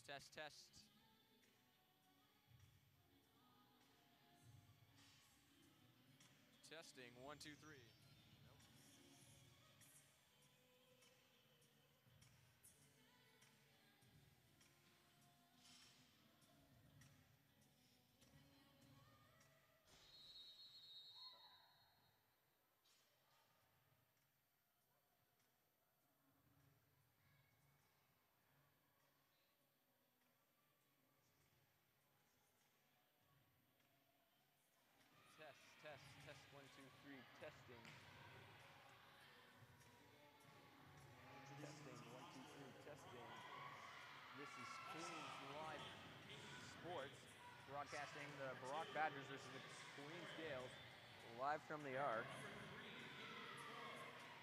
test, test. Testing, 1, 2, 3. Nope. Test, 1, 2, 3, testing. Testing, 1, 2, 3, testing. This is Queens Live Sports, broadcasting the Barack Badgers versus the Queens Gaels, live from the R.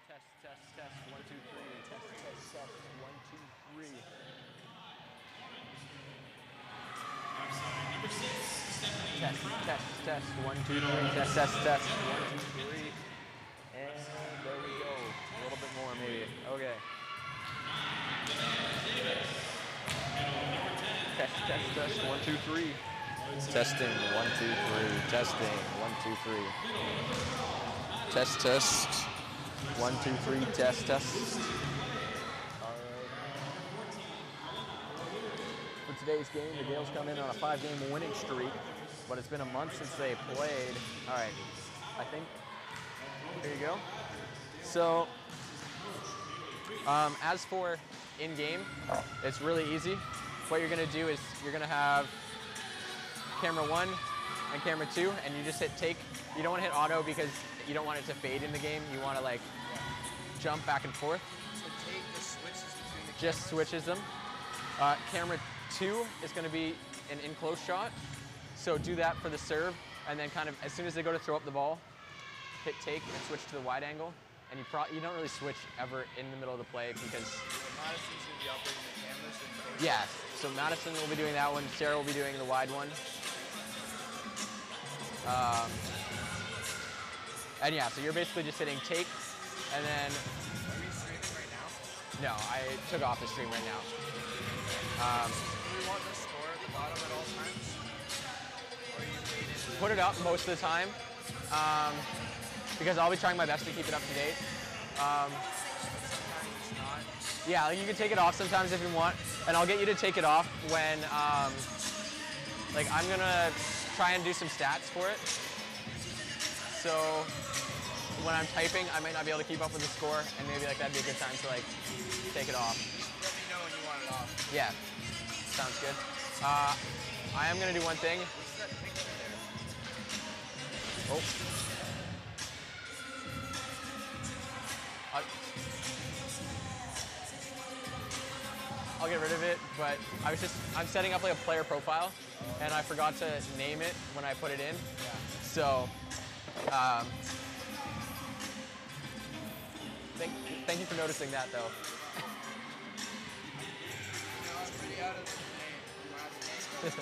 Test, 1, 2, 3, test, 1, 2, 3. Test, 1, 2, 3, test, 1, 2, 3. And there we go. A little bit more maybe. Okay. Test, 1, 2, 3. Testing, 1, 2, 3. Testing, 1, 2, 3. Test, 1, 2, 3. Test. For today's game, the Gaels come in on a 5-game winning streak, but it's been a month since they played. All right, I think, here you go. So, as for in-game, it's really easy. What you're gonna do is you're gonna have camera 1 and camera 2, and you just hit take. You don't wanna hit auto because you don't want it to fade in the game. You wanna like jump back and forth. So take the switches between the just switches them. Camera 2 is going to be an in-close shot. So do that for the serve, and then kind of as soon as they go to throw up the ball, hit take and switch to the wide angle. And you don't really switch ever in the middle of the play because Madison's going to be operating the cameras. yeah. So Madison will be doing that one. Sarah will be doing the wide one. And yeah, so you're basically just hitting take, and then. Are we streaming right now? No, I took off the stream right now. Do we want the score at the bottom at all times? Or you wait in? Put it up most of the time, because I'll be trying my best to keep it up to date. Sometimes it's not. Yeah, you can take it off sometimes if you want, and I'll get you to take it off when, like I'm gonna try and do some stats for it. So when I'm typing, I might not be able to keep up with the score, and maybe like that'd be a good time to like take it off. Let me know when you want it off. Yeah, sounds good. I am gonna do one thing. What's that picture there? Oh. I'll get rid of it, but I'm setting up like a player profile, and I forgot to name it when I put it in. Yeah. So, thank you for noticing that, though. No, I'm pretty out of the name.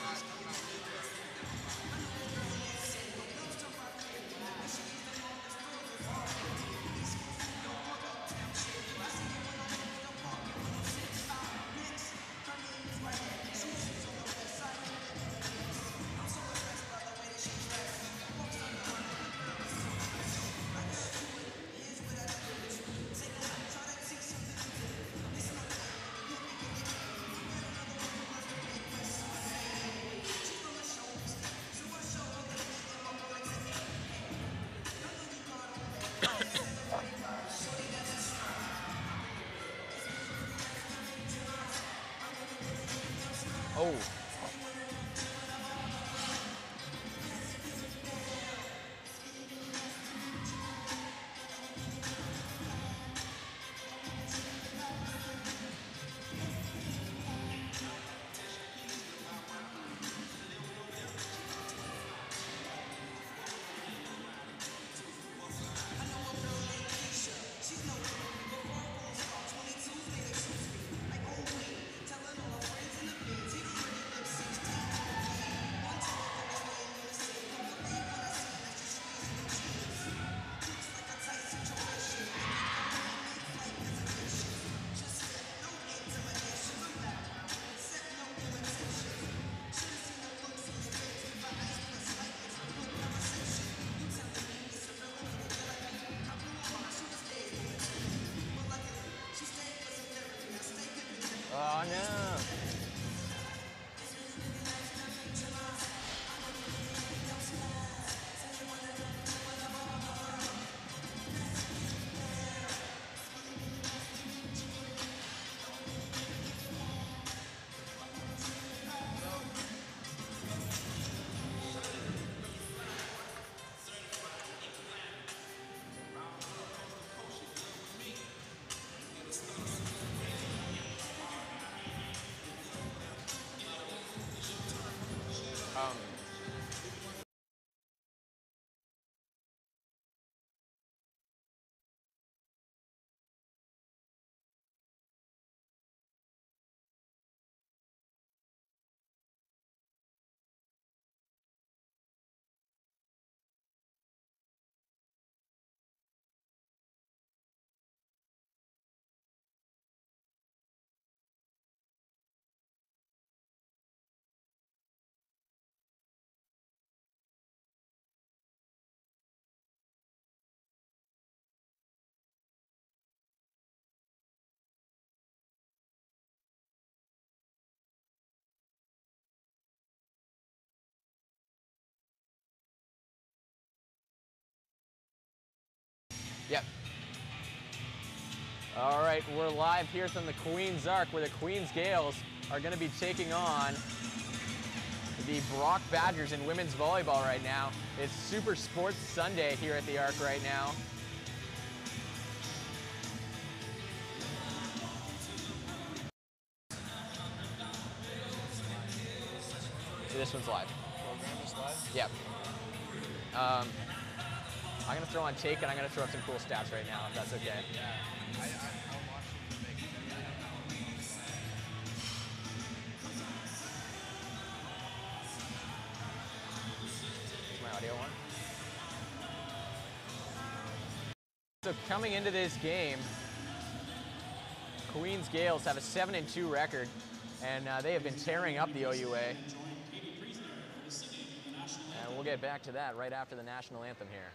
Yep. All right, we're live here from the Queen's Arc where the Queen's Gaels are going to be taking on the Brock Badgers in women's volleyball right now. It's Super Sports Sunday here at the Arc right now. This one's live. Program is live? Yep. I'm going to throw on take and I'm going to throw up some cool stats right now, if that's okay. Yeah. I'll watch you make it. Is my audio on? So coming into this game, Queen's Gaels have a 7-2 record, and they have been tearing up the OUA. And we'll get back to that right after the national anthem here.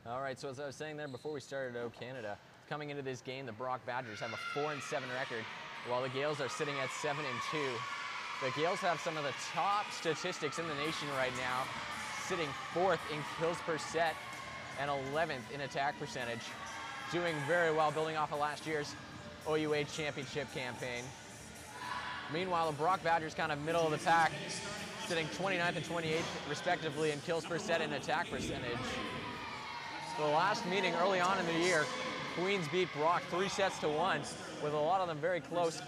All right, so as I was saying there before we started O Canada, coming into this game, the Brock Badgers have a 4-7 record, while the Gaels are sitting at 7-2. The Gaels have some of the top statistics in the nation right now, sitting 4th in kills per set and 11th in attack percentage. Doing very well, building off of last year's OUA championship campaign. Meanwhile, the Brock Badgers kind of middle of the pack, sitting 29th and 28th respectively in kills per set and attack percentage. So the last meeting early on in the year, Queens beat Brock 3-1, with a lot of them very close.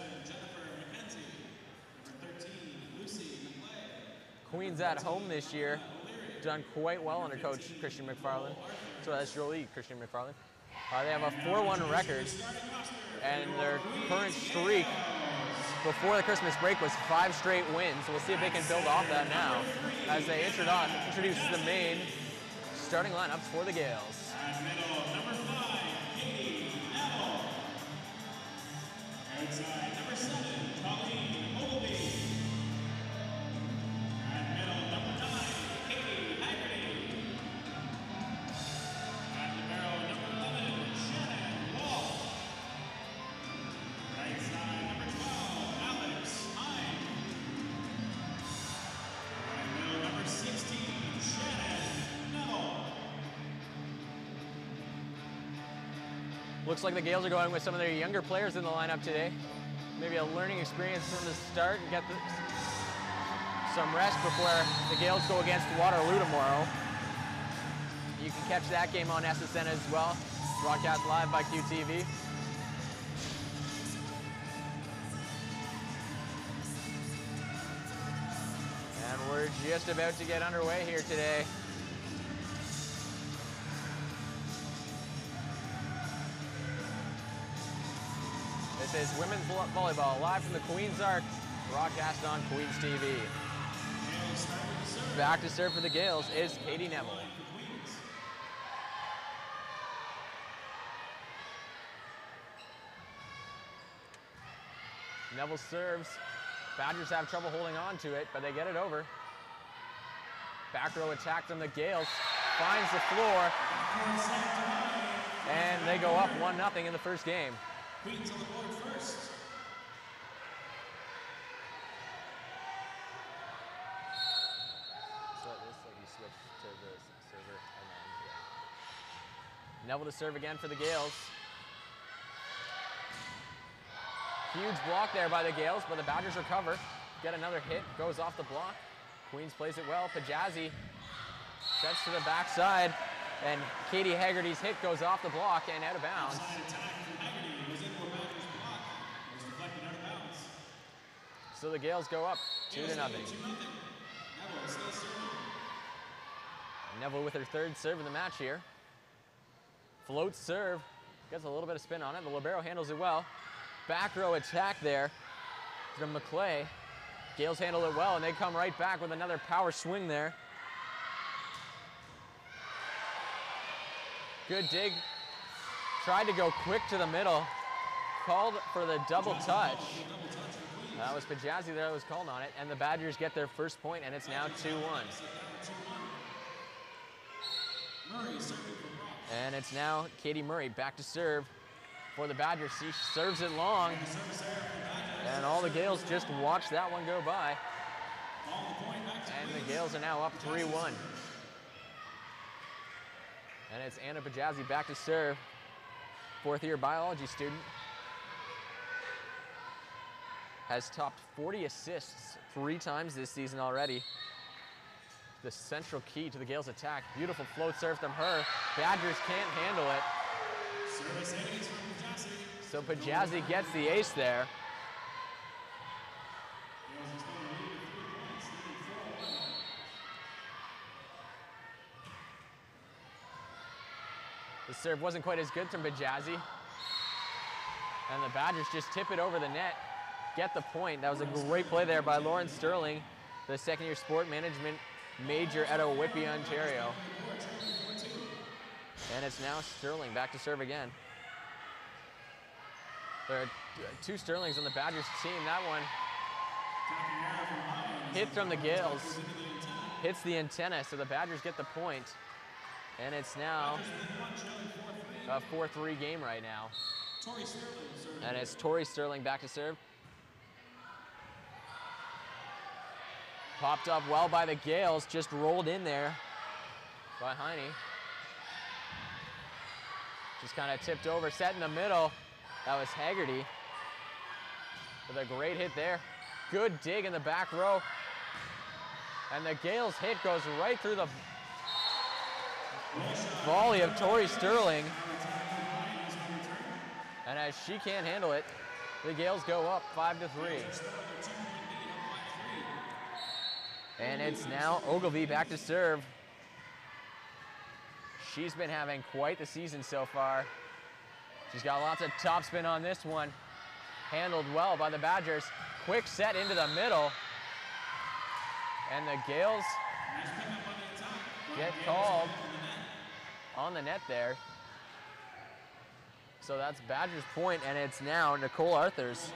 Queens at home this year, done quite well under Coach Christian McFarland. So that's Jolie Christian McFarland. They have a 4-1 record, and their current streak before the Christmas break was 5 straight wins. We'll see if they can build off that now as they introduce the main starting lineups for the Gaels. At middle, number 5, Katie Neville. Outside, number 7, Colleen Ogilvy. At middle, number 9, Katie Haggerty. At libero, number 11, Shannon Wall. Right side, number 12, Alex Hine. At middle, number 16, Shannon Neville. Looks like the Gaels are going with some of their younger players in the lineup today. Maybe a learning experience from the start and get some rest before the Gaels go against Waterloo tomorrow. You can catch that game on SSN as well, broadcast live by QTV. And we're We're just about to get underway here today. This is women's volleyball live from the Queen's Arc, broadcast on Queen's TV. Back to serve for the Gaels is Katie Neville. Neville serves. Badgers have trouble holding on to it, but they get it over. Back row attack from the Gaels. Finds the floor. And they go up 1-0 in the first game. Queens on the board first. So this, like you switch to the server and then, yeah. Neville to serve again for the Gaels. Huge block there by the Gaels, but the Badgers recover. Get another hit, goes off the block. Queens plays it well. Pajazzi sets to the backside, and Katie Haggerty's hit goes off the block and out of bounds. So the Gaels go up 2-0. Neville with her third serve of the match here. Floats serve, gets a little bit of spin on it. The libero handles it well. Back row attack there from McClay. Gaels handle it well, and they come right back with another power swing there. Good dig. Tried to go quick to the middle. Called for the double touch. That was Pajazzi that was called on it, and the Badgers get their first point, and it's now 2-1. And it's now Katie Murray back to serve for the Badgers. She serves it long, and all the Gaels just watch that one go by. And the Gaels are now up 3-1. And it's Anna Pajazzi back to serve, fourth-year biology student. Has topped 40 assists 3 times this season already. The central key to the Gaels' attack. Beautiful float serve from her. Badgers can't handle it. So Pajazzi gets the ace there. The serve wasn't quite as good from Pajazzi. And the Badgers just tip it over the net. Get the point. That was a great play there by Lauren Sterling, the second-year sport management major out of Whitby, Ontario. And it's now Sterling back to serve again. There are 2 Sterlings on the Badgers team. That one hit from the Gaels. Hits the antenna, so the Badgers get the point. And it's now a 4-3 game right now. And it's Tori Sterling back to serve. Popped up well by the Gaels, just rolled in there by Heine. Just kind of tipped over, set in the middle. That was Haggerty with a great hit there. Good dig in the back row. And the Gaels hit goes right through the volley of Tori Sterling. And as she can't handle it, the Gaels go up 5-3. And it's now Ogilvie back to serve. She's been having quite the season so far. She's got lots of topspin on this one. Handled well by the Badgers. Quick set into the middle. And the Gaels get called on the net there. So that's Badgers point, and it's now Nicole Arthurs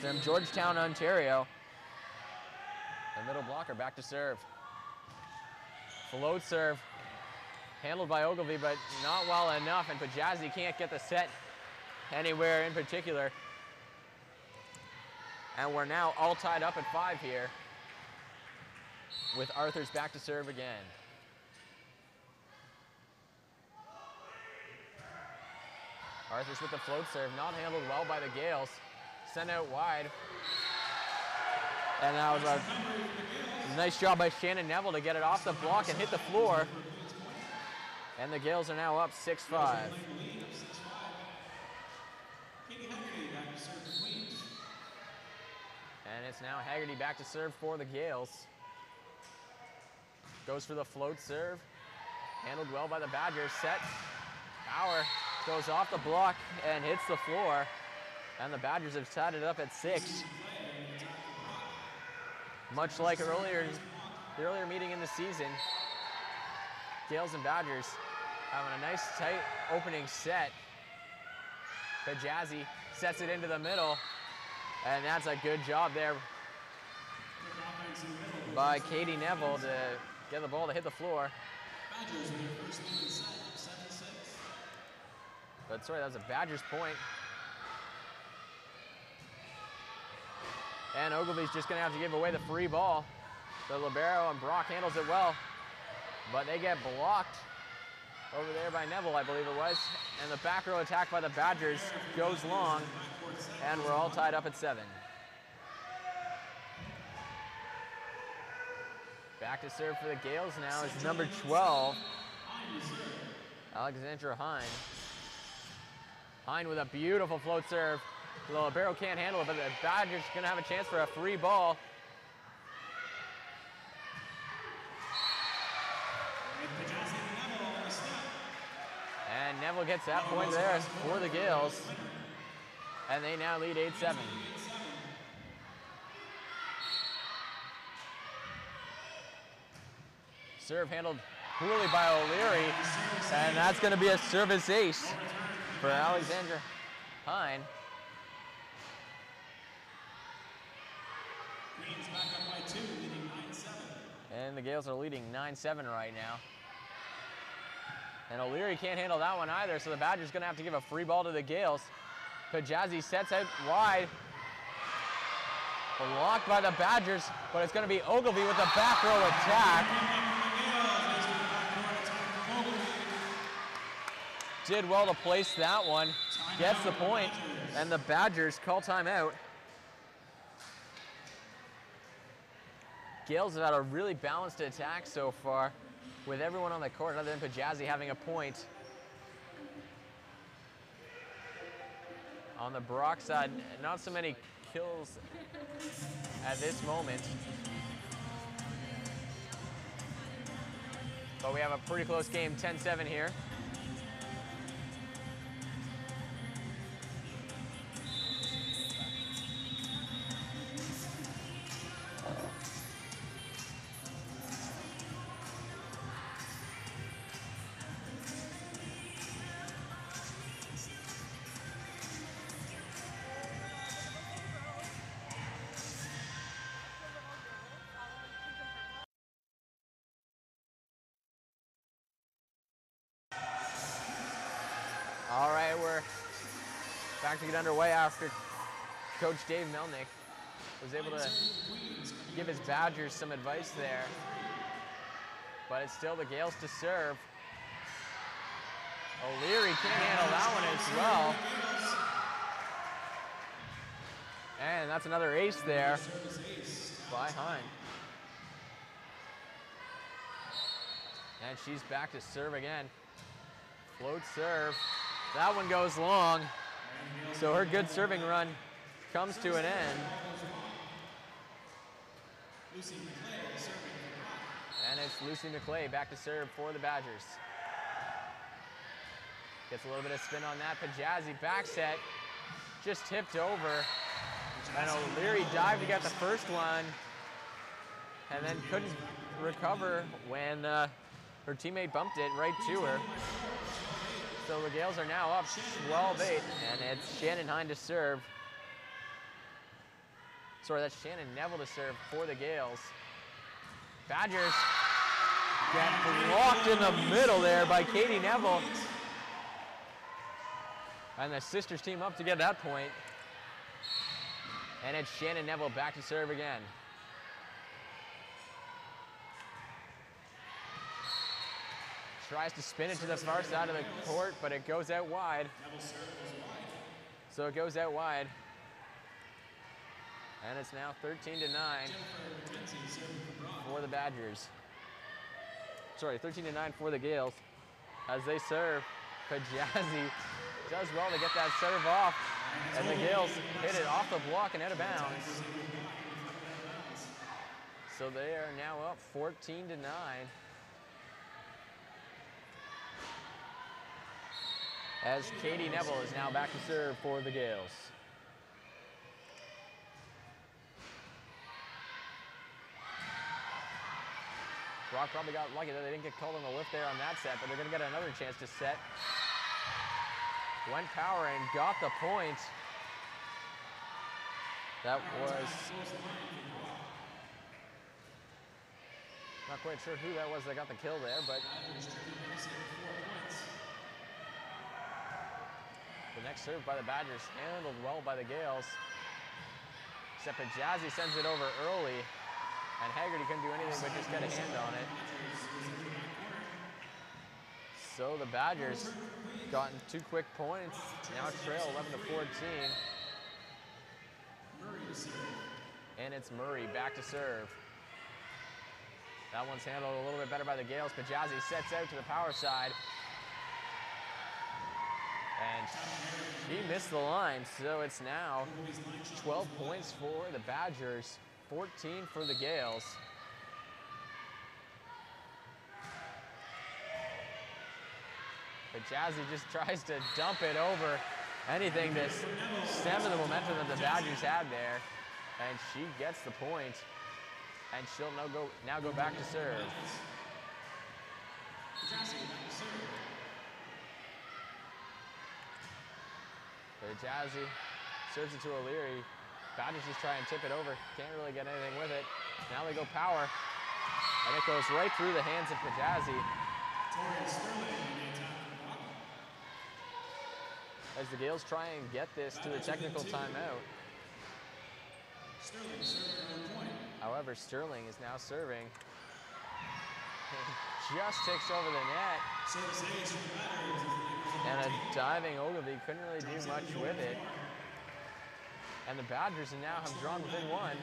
from Georgetown, Ontario. The middle blocker back to serve. Float serve. Handled by Ogilvie, but not well enough, and Pajazzi can't get the set anywhere in particular. And we're now all tied up at 5 here, with Arthurs back to serve again. Arthurs with the float serve, not handled well by the Gaels. Sent out wide. And that was a nice job by Shannon Neville to get it off the block and hit the floor. And the Gaels are now up 6-5. And it's now Haggerty back to serve for the Gaels. Goes for the float serve. Handled well by the Badgers. Set. Bauer goes off the block and hits the floor. And the Badgers have tied it up at 6. Much like the earlier meeting in the season, Gaels and Badgers having a nice tight opening set. Pajazzi sets it into the middle, and that's a good job there by Katie Neville to get the ball to hit the floor. But sorry, that was a Badgers point. And Ogilvy's just gonna have to give away the free ball. The libero and Brock handles it well, but they get blocked over there by Neville, I believe it was. And the back row attack by the Badgers goes long, and we're all tied up at 7. Back to serve for the Gaels now is number 12, Alexandra Hine. Hine with a beautiful float serve. The libero can't handle it, but the Badgers gonna have a chance for a free ball. And Neville gets that point there for the Gaels. And they now lead 8-7. Serve handled poorly by O'Leary, and that's going to be a service ace for Alexandra Hine. Queens back up by 2, leading 9-7. And the Gaels are leading 9-7 right now. And O'Leary can't handle that one either, so the Badgers going to have to give a free ball to the Gaels. Pajazzi sets out wide. Blocked by the Badgers, but it's going to be Ogilvy with the back row attack. Did well to place that one. Gets the point, and the Badgers call timeout. Gaels have had a really balanced attack so far, with everyone on the court other than Pajazzi having a point. On the Brock side, not so many kills at this moment. But we have a pretty close game, 10-7 here. All right, we're back to get underway after Coach Dave Melnick was able to give his Badgers some advice there. But it's still the Gaels to serve. O'Leary can't handle that one as well. And that's another ace there by Hine. And she's back to serve again. Float serve. That one goes long. So her good serving run comes to an end. And it's Lucy McClay back to serve for the Badgers. Gets a little bit of spin on that. Pajazzi back set. Just tipped over. And O'Leary dived to get the first one. And then couldn't recover when her teammate bumped it right to her. So the Gaels are now up 12-8, and it's Shannon Hine to serve. Sorry, that's Shannon Neville to serve for the Gaels. Badgers get blocked in the middle there by Katie Neville. And the sisters team up to get that point. And it's Shannon Neville back to serve again. Tries to spin it to the far side of the court, but it goes out wide. So it goes out wide. And it's now 13-9 for the Badgers. Sorry, 13-9 for the Gaels. As they serve, Pajazzi does well to get that serve off. And the Gaels hit it off the block and out of bounds. So they are now up 14-9. As Katie Neville is now back to serve for the Gaels. Brock probably got lucky that they didn't get called on the lift there on that set, but they're going to get another chance to set. Went power and got the point. That was... Not quite sure who that was that got the kill there, but... The next serve by the Badgers, handled well by the Gaels. Except that Jazzy sends it over early, and Haggerty couldn't do anything but just get a hand on it. So the Badgers gotten 2 quick points, now trail 11-14. And it's Murray back to serve. That one's handled a little bit better by the Gaels, but Jazzy sets out to the power side. And she missed the line, so it's now 12 points for the Badgers, 14 for the Gaels. But Jazzy just tries to dump it over anything to stem the momentum that the Badgers had there. And she gets the point, and she'll now go back to serve. Jazzy serves it to O'Leary. Badgers just try and tip it over. Can't really get anything with it. Now they go power. And it goes right through the hands of Jazzy. As the Gaels try and get this to the technical timeout. However, Sterling is now serving. And just ticks over the net. And a diving Ogilvy couldn't really do much with it. And the Badgers now have drawn within 1.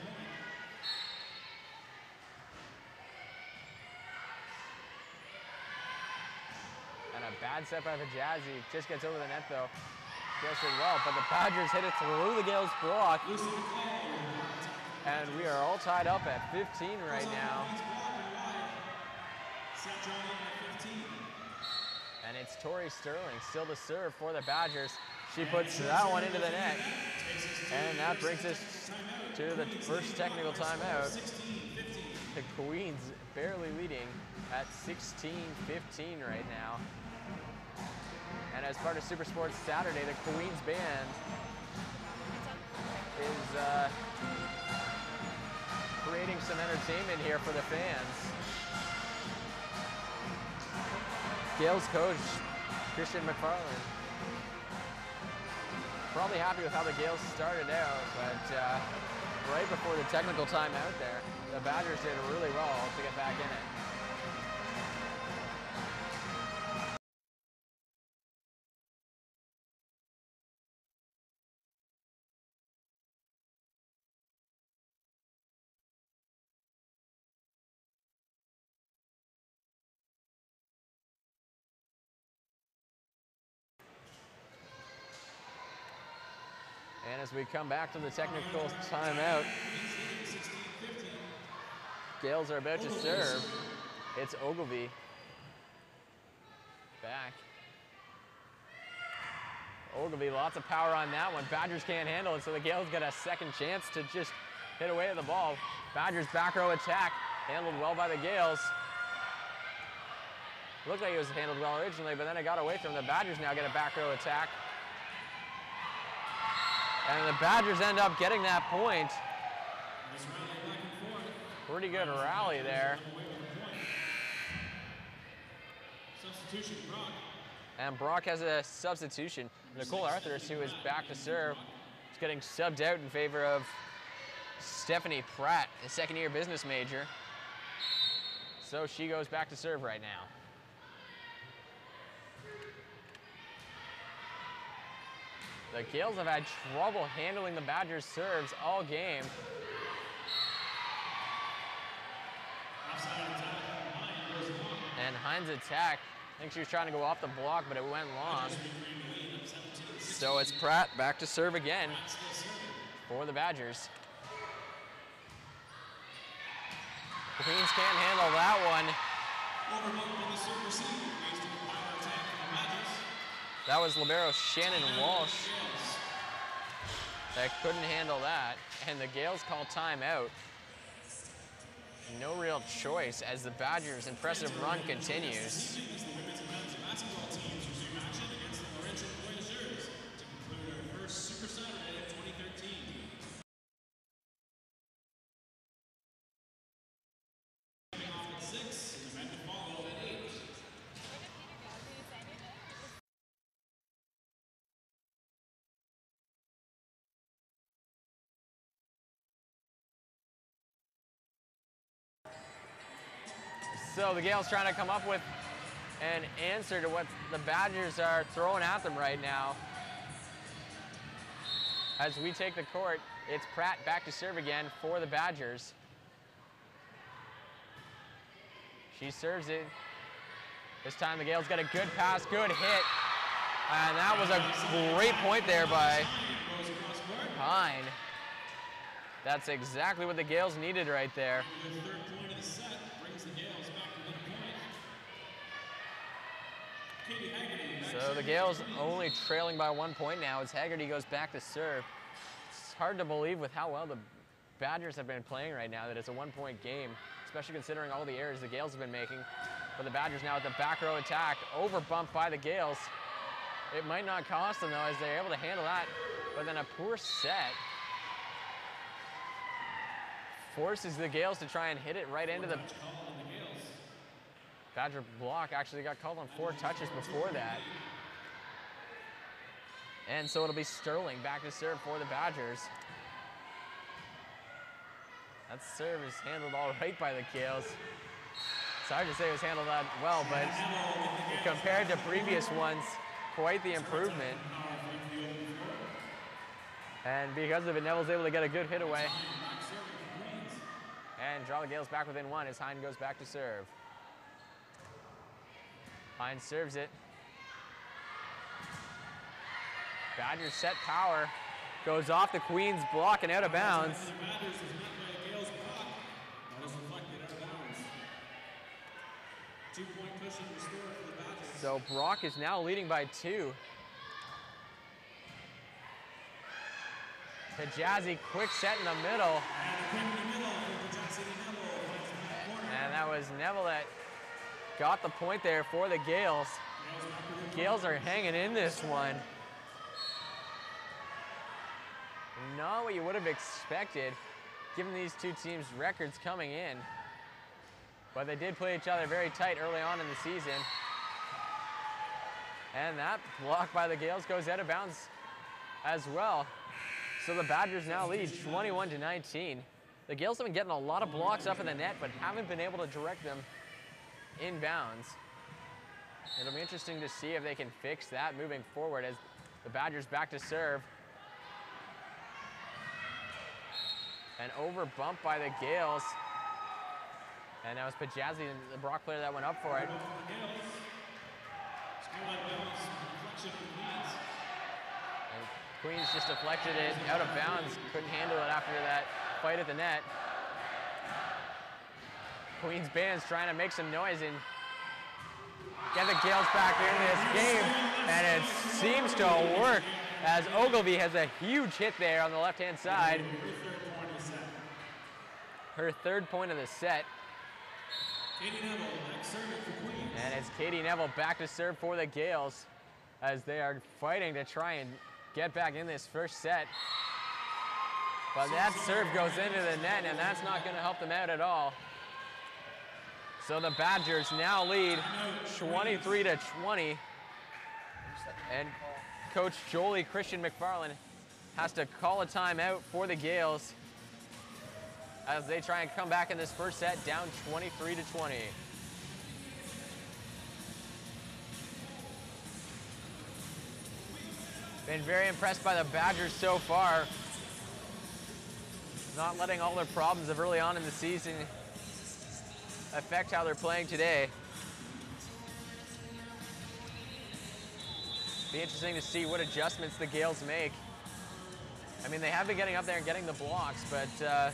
And a bad set by Jazzy. Just gets over the net though. Gaels did well, but the Badgers hit it through the Gaels block. And we are all tied up at 15 right now. And it's Tori Sterling still to serve for the Badgers. She puts that one into the net. And that brings us to the first technical timeout. The Queens barely leading at 16-15 right now. And as part of Super Sports Saturday, the Queens band is creating some entertainment here for the fans. Gaels coach, Christian McFarland. Probably happy with how the Gaels started out, but right before the technical timeout there, the Badgers did really well to get back in it. And as we come back to the technical timeout, Gaels are about to serve. It's Ogilvy back. Ogilvy, lots of power on that one. Badgers can't handle it, so the Gaels get a second chance to just hit away at the ball. Badgers back row attack, handled well by the Gaels. Looked like it was handled well originally, but then it got away from the Badgers. Now get a back row attack. And the Badgers end up getting that point. Pretty good rally there. And Brock has a substitution. Nicole Arthurs, who is back to serve, is getting subbed out in favor of Stephanie Pratt, a second-year business major. So she goes back to serve right now. The Gaels have had trouble handling the Badgers' serves all game. And Hines' attack, I think she was trying to go off the block, but it went long. So it's Pratt back to serve again for the Badgers. Queens can't handle that one. That was libero Shannon Walsh that couldn't handle that, and the Gaels call timeout. No real choice as the Badgers' impressive run continues. So the Gaels trying to come up with an answer to what the Badgers are throwing at them right now. As we take the court, it's Pratt back to serve again for the Badgers. She serves it. This time the Gaels get a good pass, good hit. And that was a great point there by Hine. That's exactly what the Gaels needed right there. So the Gaels only trailing by 1 point now as Haggerty goes back to serve. It's hard to believe with how well the Badgers have been playing right now that it's a 1 point game, especially considering all the errors the Gaels have been making. But the Badgers now at the back row attack, over bumped by the Gaels. It might not cost them though as they're able to handle that, but then a poor set forces the Gaels to try and hit it right into the Badger block. Actually got called on 4 touches before that. And so it'll be Sterling back to serve for the Badgers. That serve is handled all right by the Gaels. It's hard to say it was handled that well, but compared to previous ones, quite the improvement. And because of it, Neville's able to get a good hit away and draw the Gaels back within 1 as Hine goes back to serve. Hine serves it. Badgers set power. Goes off the Queens block and out of bounds. So Brock is now leading by 2. Pajazzi, quick set in the middle. And that was Neville that got the point there for the Gaels. Gaels are hanging in this one. Not what you would have expected, given these two teams' records coming in. But they did play each other very tight early on in the season. And that block by the Gaels goes out of bounds as well. So the Badgers now lead 21-19. The Gaels have been getting a lot of blocks up in the net, but haven't been able to direct them inbounds. It'll be interesting to see if they can fix that moving forward as the Badgers back to serve. And over bump by the Gaels. And that was Pajazzi, the Brock player that went up for it. And Queens just deflected it out of bounds. Couldn't handle it after that fight at the net. Queens band's trying to make some noise and get the Gaels back in this game. And it seems to work as Ogilvie has a huge hit there on the left-hand side. Her 3rd point of the set. And it's Katie Neville back to serve for the Gaels as they are fighting to try and get back in this first set. But that serve goes into the net, and that's not going to help them out at all. So the Badgers now lead 23-20. And Coach Jolie Christian McFarland has to call a timeout for the Gaels as they try and come back in this first set down 23-20. Been very impressed by the Badgers so far. Not letting all their problems of early on in the season affect how they're playing today. Be interesting to see what adjustments the Gaels make. I mean, they have been getting up there and getting the blocks, but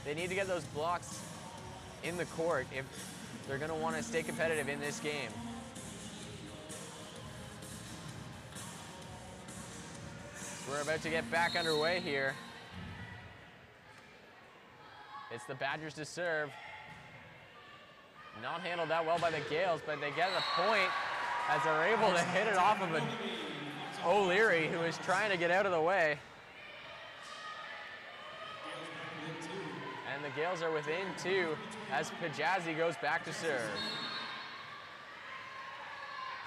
They need to get those blocks in the court if they're going to want to stay competitive in this game. We're about to get back underway here. It's the Badgers to serve. Not handled that well by the Gaels, but they get a point as they're able to hit it off of a O'Leary, who is trying to get out of the way. And the Gaels are within 2 as Pajazzi goes back to serve.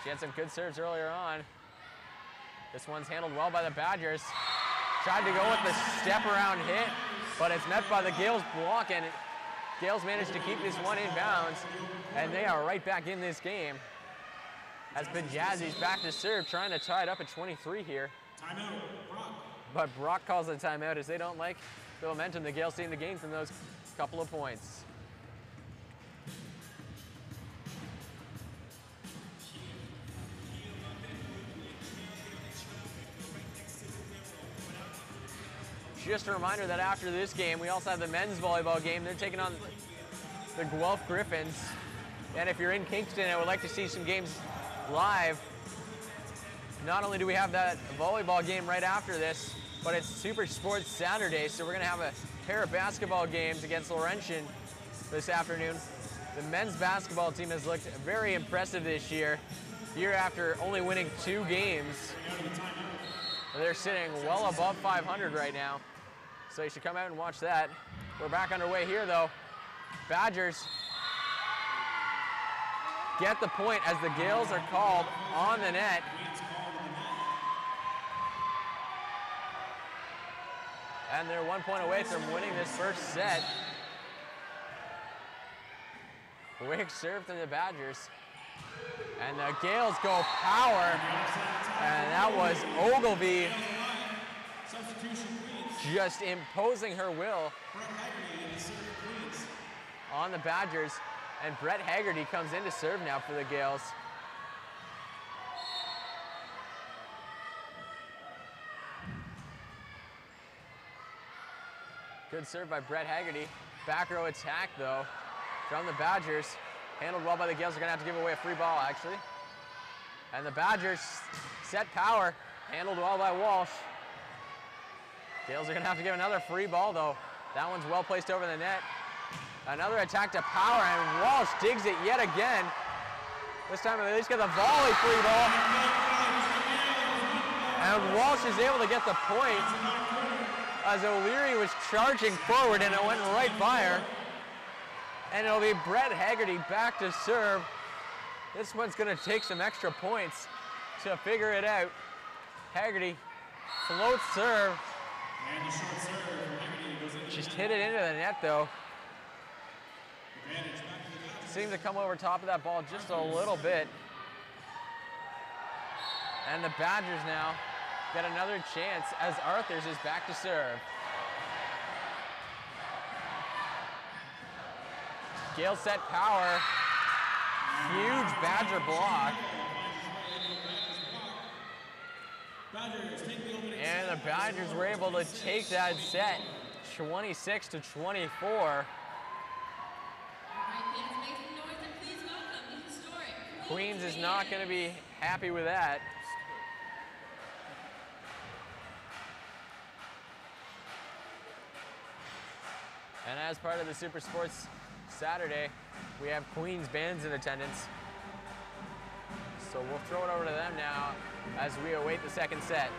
She had some good serves earlier on. This one's handled well by the Badgers. Tried to go with the step around hit, but it's met by the Gaels block, and Gaels managed to keep this one in bounds, and they are right back in this game as Pajazzi's back to serve, trying to tie it up at 23 here. Timeout, Brock. But Brock calls a timeout as they don't like the momentum the Gaels seem to gain from those couple of points. Just a reminder that after this game, we also have the men's volleyball game. They're taking on the Guelph Griffins. And if you're in Kingston and would like to see some games live, not only do we have that volleyball game right after this, but it's Super Sports Saturday, so we're going to have a pair of basketball games against Laurentian this afternoon. The men's basketball team has looked very impressive this year after only winning 2 games. They're sitting well above 500 right now, so you should come out and watch that. We're back underway here, though. Badgers get the point as the Gaels are called on the net. And they're 1 point away from winning this first set. Quick serve to the Badgers. And the Gaels go power. And that was Ogilvie just imposing her will on the Badgers. And Brett Haggerty comes in to serve now for the Gaels. Good serve by Brett Haggerty. Back row attack, though, from the Badgers. Handled well by the Gaels. They're going to have to give away a free ball, actually. And the Badgers set power. Handled well by Walsh. Gaels are going to have to give another free ball, though. That one's well placed over the net. Another attack to power, and Walsh digs it yet again. This time they at least get the volley free ball. And Walsh is able to get the point as O'Leary was charging forward and it went right by her. And it'll be Brett Haggerty back to serve. This one's going to take some extra points to figure it out. Haggerty float serve. And the short serve. Haggerty goes into Just hit it into the net, though. Seemed to come over top of that ball just a little bit. And the Badgers now get another chance as Arthurs is back to serve. Gaels set power. Huge Badger block. And the Badgers were able to take that set 26-24. Queens is not going to be happy with that. And as part of the Super Sports Saturday, we have Queens bands in attendance. So we'll throw it over to them now as we await the second set.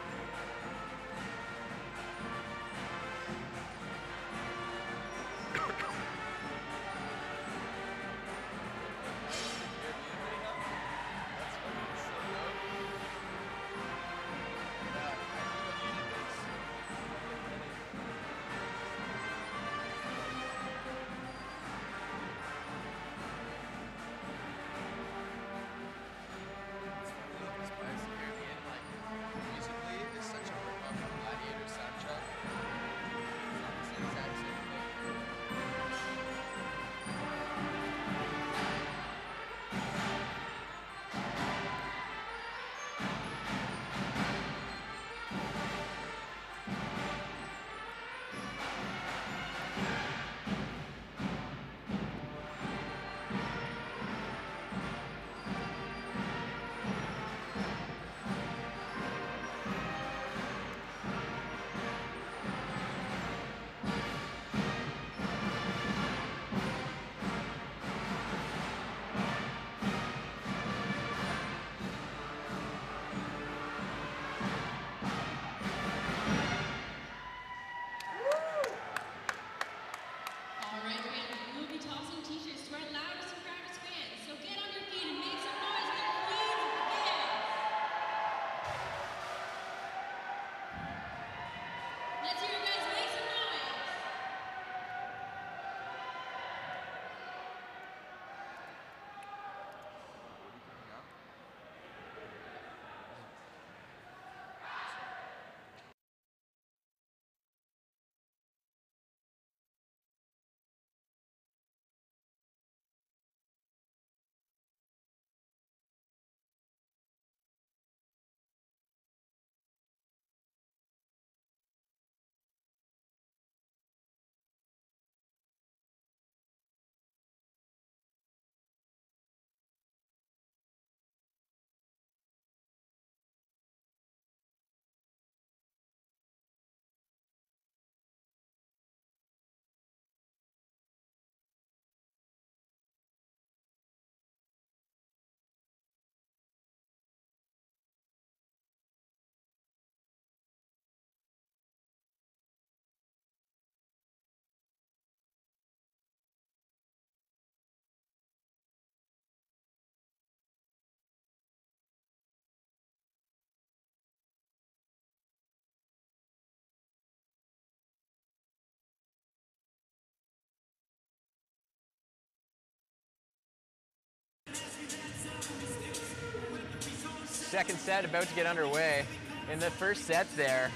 second set about to get underway. In the first set there,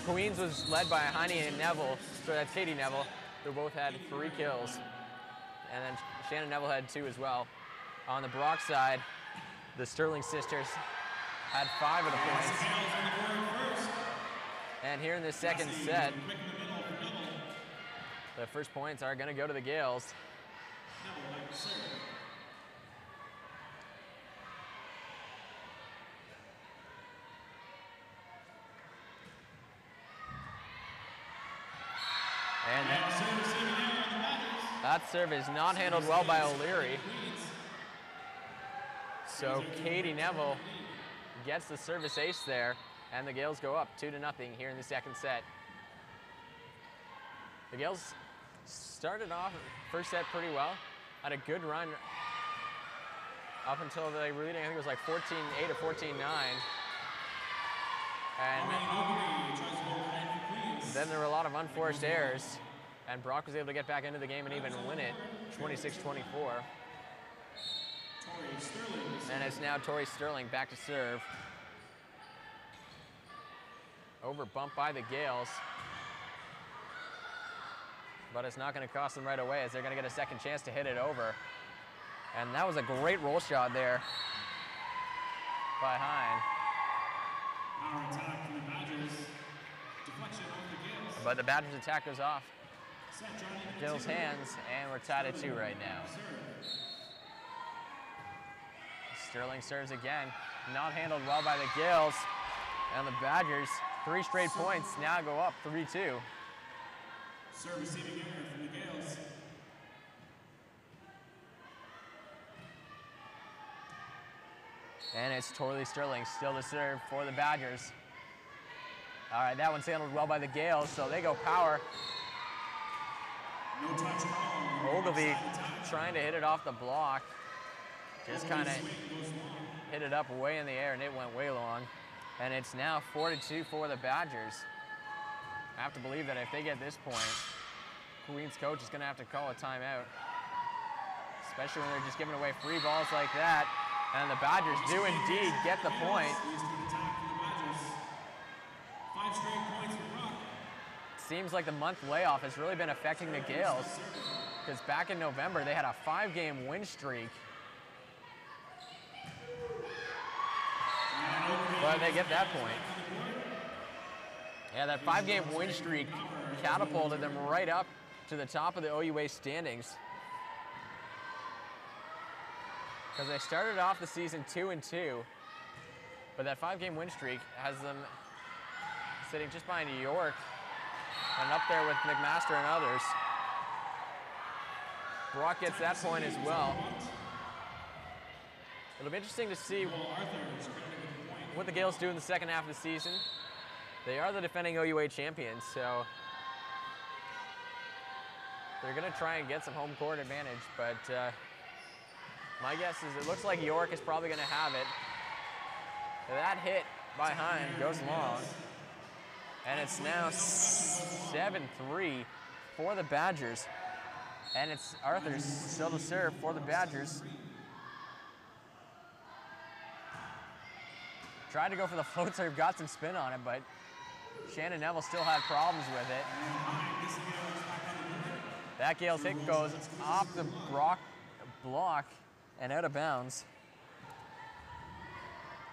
Queens was led by Heine and Neville, so that's Katie Neville, who both had 3 kills. And then Shannon Neville had 2 as well. On the Brock side, the Sterling sisters had 5 of the points. And here in the second set, the first points are going to go to the Gaels. And that serve is not handled well by O'Leary. So Katie Neville gets the service ace there, and the Gaels go up 2-0 here in the second set. The Gaels started off first set pretty well, had a good run up until they were leading, I think it was like 14-8 or 14-9. And then there were a lot of unforced errors, and Brock was able to get back into the game and even win it 26-24. And it's now Tori Sterling back to serve. Over bumped by the Gaels. But it's not going to cost them right away, as they're going to get a second chance to hit it over. And that was a great roll shot there by Hine. Our attack from the Badgers. Deflection on the Gaels. But the Badgers' attack goes off Set Johnny Gaels' hands, and we're tied at 2 right now. Sterling serves again. Not handled well by the Gaels. And the Badgers, 3 straight points, now go up 3-2. Serve receiving error from the Gaels. And it's Torley Sterling still to serve for the Badgers. All right, that one's handled well by the Gaels, so they go power. No touch call. Ogilvie trying to hit it off the block. Just kind of hit it up way in the air, and it went way long. And it's now 4-2 for the Badgers. I have to believe that if they get this point, Queen's coach is going to have to call a timeout, especially when they're just giving away free balls like that. And the Badgers do indeed get the point. 5 straight points for Brock. Seems like the month layoff has really been affecting the Gaels, because back in November they had a 5-game win streak. But they get that point. Yeah, that 5-game win streak catapulted them right up to the top of the OUA standings. Because they started off the season 2-2, but that 5-game win streak has them sitting just behind York and up there with McMaster and others. Brock gets that point as well. It'll be interesting to see what the Gaels do in the second half of the season. They are the defending OUA champions, so they're going to try and get some home court advantage, but my guess is it looks like York is probably going to have it. That hit by Hine goes long, and it's now 7-3 for the Badgers, and it's Arthur's still to serve for the Badgers. Tried to go for the float serve, got some spin on it, but Shannon Neville still had problems with it. That Gaels hit goes off the Brock block and out of bounds.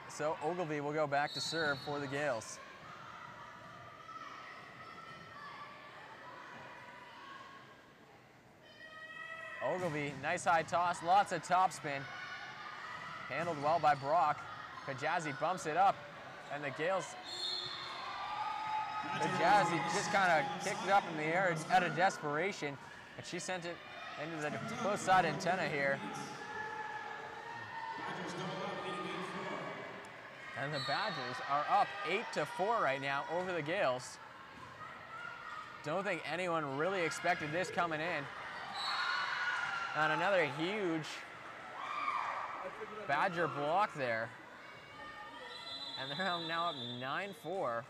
So Ogilvie will go back to serve for the Gaels. Ogilvie, nice high toss, lots of topspin. Handled well by Brock. Kajazi bumps it up, and the Gaels, Kajazi just kind of kicked it up in the air out of desperation, and she sent it into the close side antenna here. And the Badgers are up 8-4 right now over the Gaels. Don't think anyone really expected this coming in. And another huge Badger block there. And they're now up 9-4.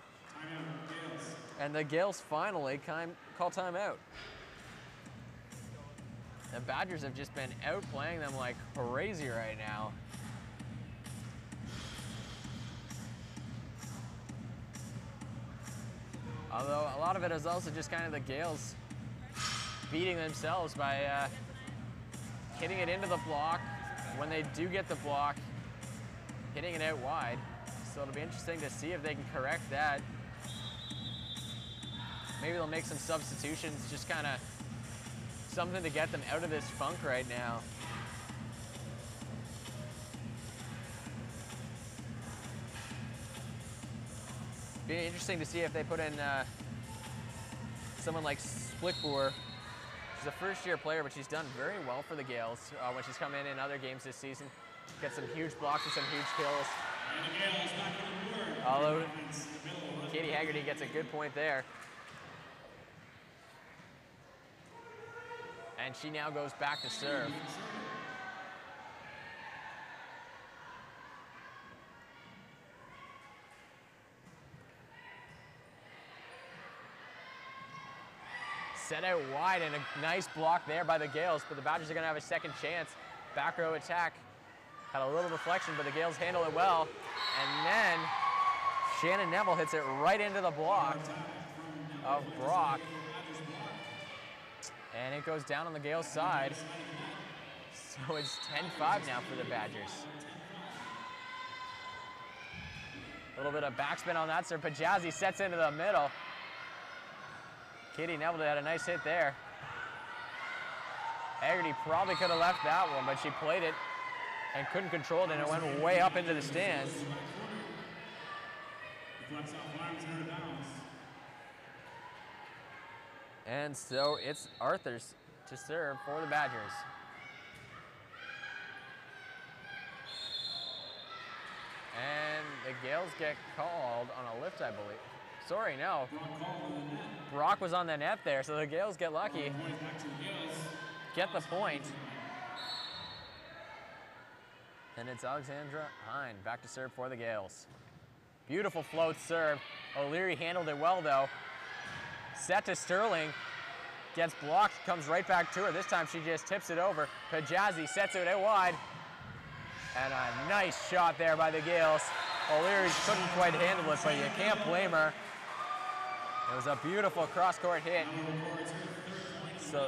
And the Gaels finally call timeout. The Badgers have just been outplaying them like crazy right now. Although a lot of it is also just kind of the Gaels beating themselves by hitting it into the block. When they do get the block, hitting it out wide. So it'll be interesting to see if they can correct that. Maybe they'll make some substitutions, just kind of something to get them out of this funk right now. Be interesting to see if they put in someone like Splickboer. She's a first-year player, but she's done very well for the Gaels when she's come in other games this season. Get some huge blocks and some huge kills. Although Katie Haggerty gets a good point there. And she now goes back to serve. Set out wide and a nice block there by the Gaels, but the Badgers are gonna have a second chance. Back row attack. Had a little deflection, but the Gaels handle it well. And then Shannon Neville hits it right into the block of Brock. And it goes down on the Gaels side. So it's 10-5 now for the Badgers. A little bit of backspin on that, so Pajazzi sets into the middle. Katie Neville had a nice hit there. Haggerty probably could have left that one, but she played it and couldn't control it, and it went way up into the stands. And so it's Arthurs to serve for the Badgers. And the Gaels get called on a lift, I believe. Sorry, no. Brock was on the net there, so the Gaels get lucky. Get the point. And it's Alexandra Hine back to serve for the Gaels. Beautiful float serve. O'Leary handled it well, though. Set to Sterling. Gets blocked, comes right back to her. This time she just tips it over. Pajazzi sets it out wide. And a nice shot there by the Gaels. O'Leary couldn't quite handle it, but you can't blame her. It was a beautiful cross-court hit. So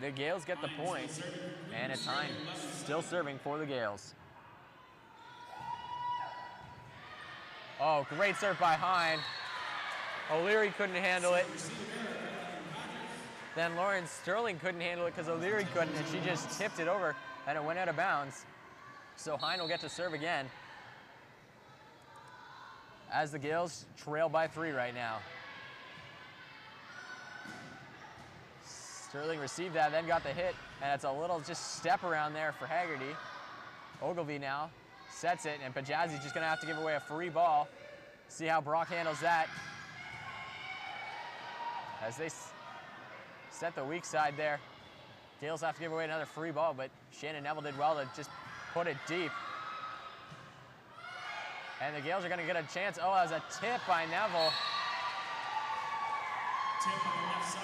the Gaels get the point, and it's Hine still serving for the Gaels. Oh, great serve by Hine. O'Leary couldn't handle it. Then Lauren Sterling couldn't handle it because O'Leary couldn't, and she just tipped it over, and it went out of bounds. So Hine will get to serve again, as the Gaels trail by 3 right now. Sterling received that, then got the hit, and it's a little just step around there for Haggerty. Ogilvie now sets it, and Pajazzi's just gonna have to give away a free ball. See how Brock handles that. As they set the weak side there. Gaels have to give away another free ball, but Shannon Neville did well to just put it deep. And the Gaels are gonna get a chance. Oh, that was a tip by Neville. Tip on the left side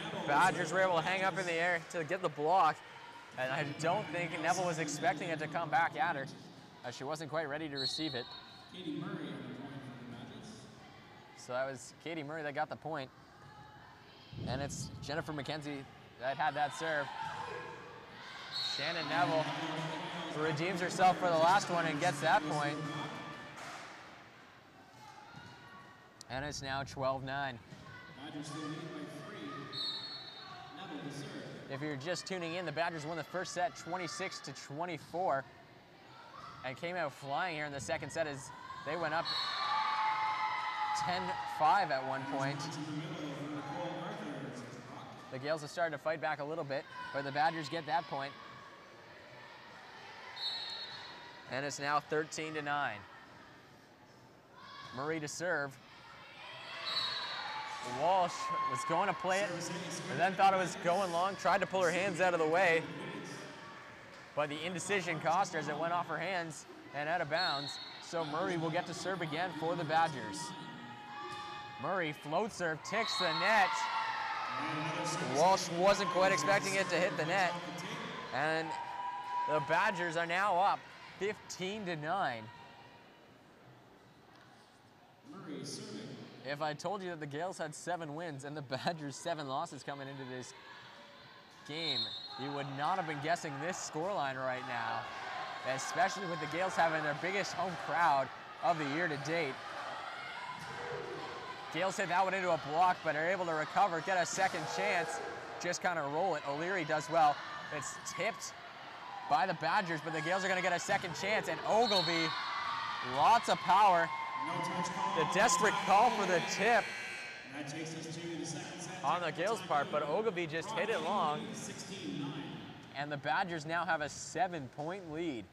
for Neville. Badgers were able to hang up in the air to get the block. And I don't think Neville was expecting it to come back at her, as she wasn't quite ready to receive it. Katie Murray on the point for the Badgers. So that was Katie Murray that got the point. And it's Jennifer McKenzie that had that serve. Shannon Neville redeems herself for the last one and gets that point. And it's now 12-9. Badgers still lead by 3. Neville to serve. If you're just tuning in, the Badgers won the first set 26-24 and came out flying here in the second set as they went up 10-5 at one point. The Gaels have started to fight back a little bit, but the Badgers get that point. And it's now 13-9. Murray to serve. Walsh was going to play it, and then thought it was going long, tried to pull her hands out of the way, but the indecision cost her as it went off her hands and out of bounds. So Murray will get to serve again for the Badgers. Murray float serve, ticks the net. Walsh wasn't quite expecting it to hit the net, and the Badgers are now up 15-9. Murray serving. If I told you that the Gaels had 7 wins and the Badgers 7 losses coming into this game, you would not have been guessing this scoreline right now, especially with the Gaels having their biggest home crowd of the year to date. Gaels hit that one into a block, but are able to recover, get a second chance, just kind of roll it. O'Leary does well. It's tipped by the Badgers, but the Gaels are going to get a second chance, and Ogilvie, lots of power. The desperate call for the tip on the Gaels' part, but Ogilvie just hit it long, and the Badgers now have a 7-point lead.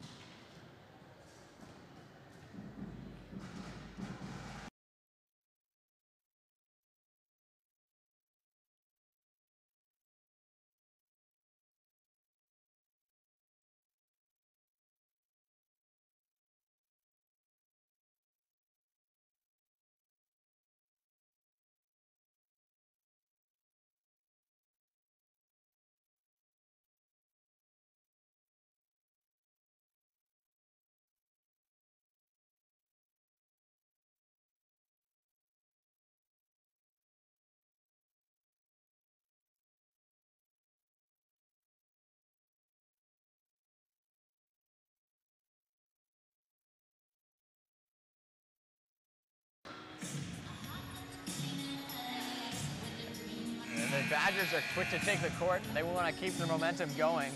The Badgers are quick to take the court. They want to keep the momentum going.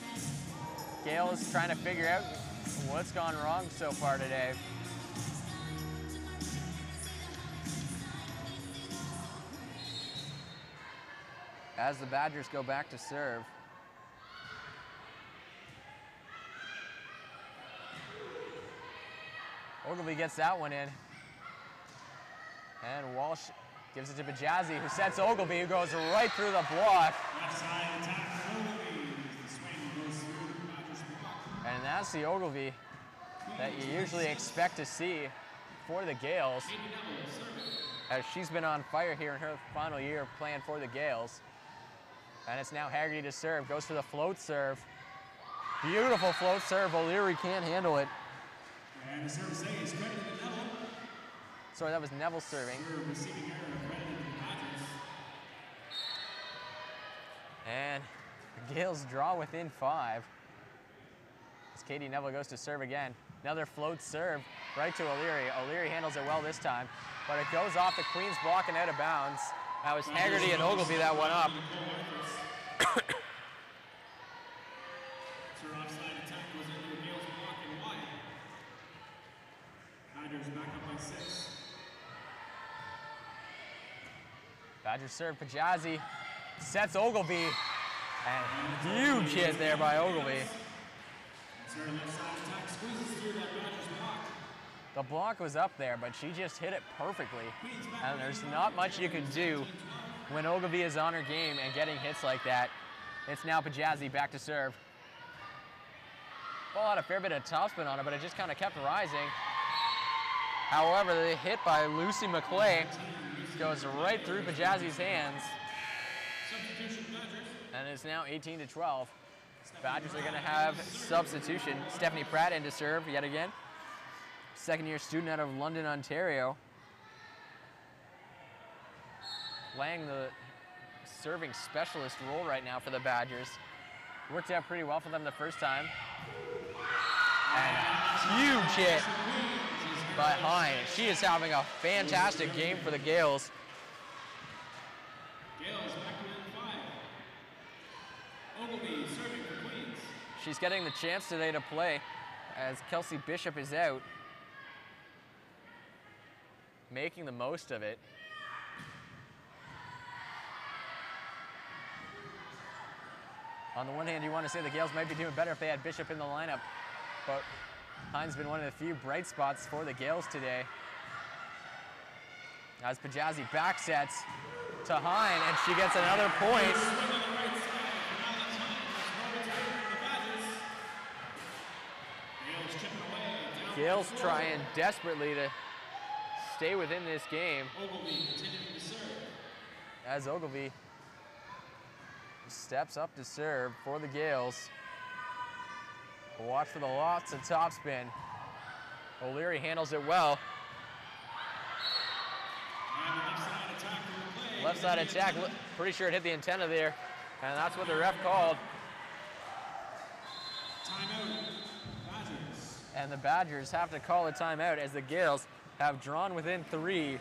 Gaels trying to figure out what's gone wrong so far today. As the Badgers go back to serve. Ogilvie gets that one in. And Walsh gives it to Bajazzi, who sets Ogilvie, who goes right through the block. And that's the Ogilvie that you usually expect to see for the Gaels, as she's been on fire here in her final year playing for the Gaels. And it's now Haggerty to serve, goes for the float serve. Beautiful float serve, O'Leary can't handle it. And the service is credited to Neville. Sorry, that was Neville serving. Receiving error credited to the Badgers. And the Gaels draw within 5. As Katie Neville goes to serve again. Another float serve right to O'Leary. O'Leary handles it well this time, but it goes off the Queen's block and out of bounds. That was Haggerty and Ogilvie that went up. Offside attack goes into the Gaels block and wide. Badgers back up by 6. Badgers serve, Bajazzi sets Ogilvie, and huge hit there by Ogilvie. Left side attack squeezes through that Badgers block. The block was up there, but she just hit it perfectly. And there's not much you can do when Ogilvie is on her game and getting hits like that. It's now Bajazzi back to serve. Ball had a fair bit of topspin on it, but it just kind of kept rising. However, the hit by Lucy McClay goes right through Bajazzi's hands. And it's now 18-12. Badgers are going to have substitution. Stephanie Pratt in to serve yet again. Second-year student out of London, Ontario. Playing the serving specialist role right now for the Badgers. Worked out pretty well for them the first time. And huge hit by Hine. She is having a fantastic game for the Gaels. Gaels back to 5. Ogilvie serving for Queens. She's getting the chance today to play as Kelsey Bishop is out. Making the most of it. On the one hand, you want to say the Gaels might be doing better if they had Bishop in the lineup, but Hine's been one of the few bright spots for the Gaels today. As Bajazzi back sets to Hine, and she gets another point. Gaels trying desperately to stay within this game. As Ogilvie steps up to serve for the Gaels. Watch for the lots of topspin. O'Leary handles it well. And the left side left side attack. Pretty sure it hit the antenna there, and that's what the ref called. Timeout, Badgers. And the Badgers have to call a timeout as the Gaels have drawn within 3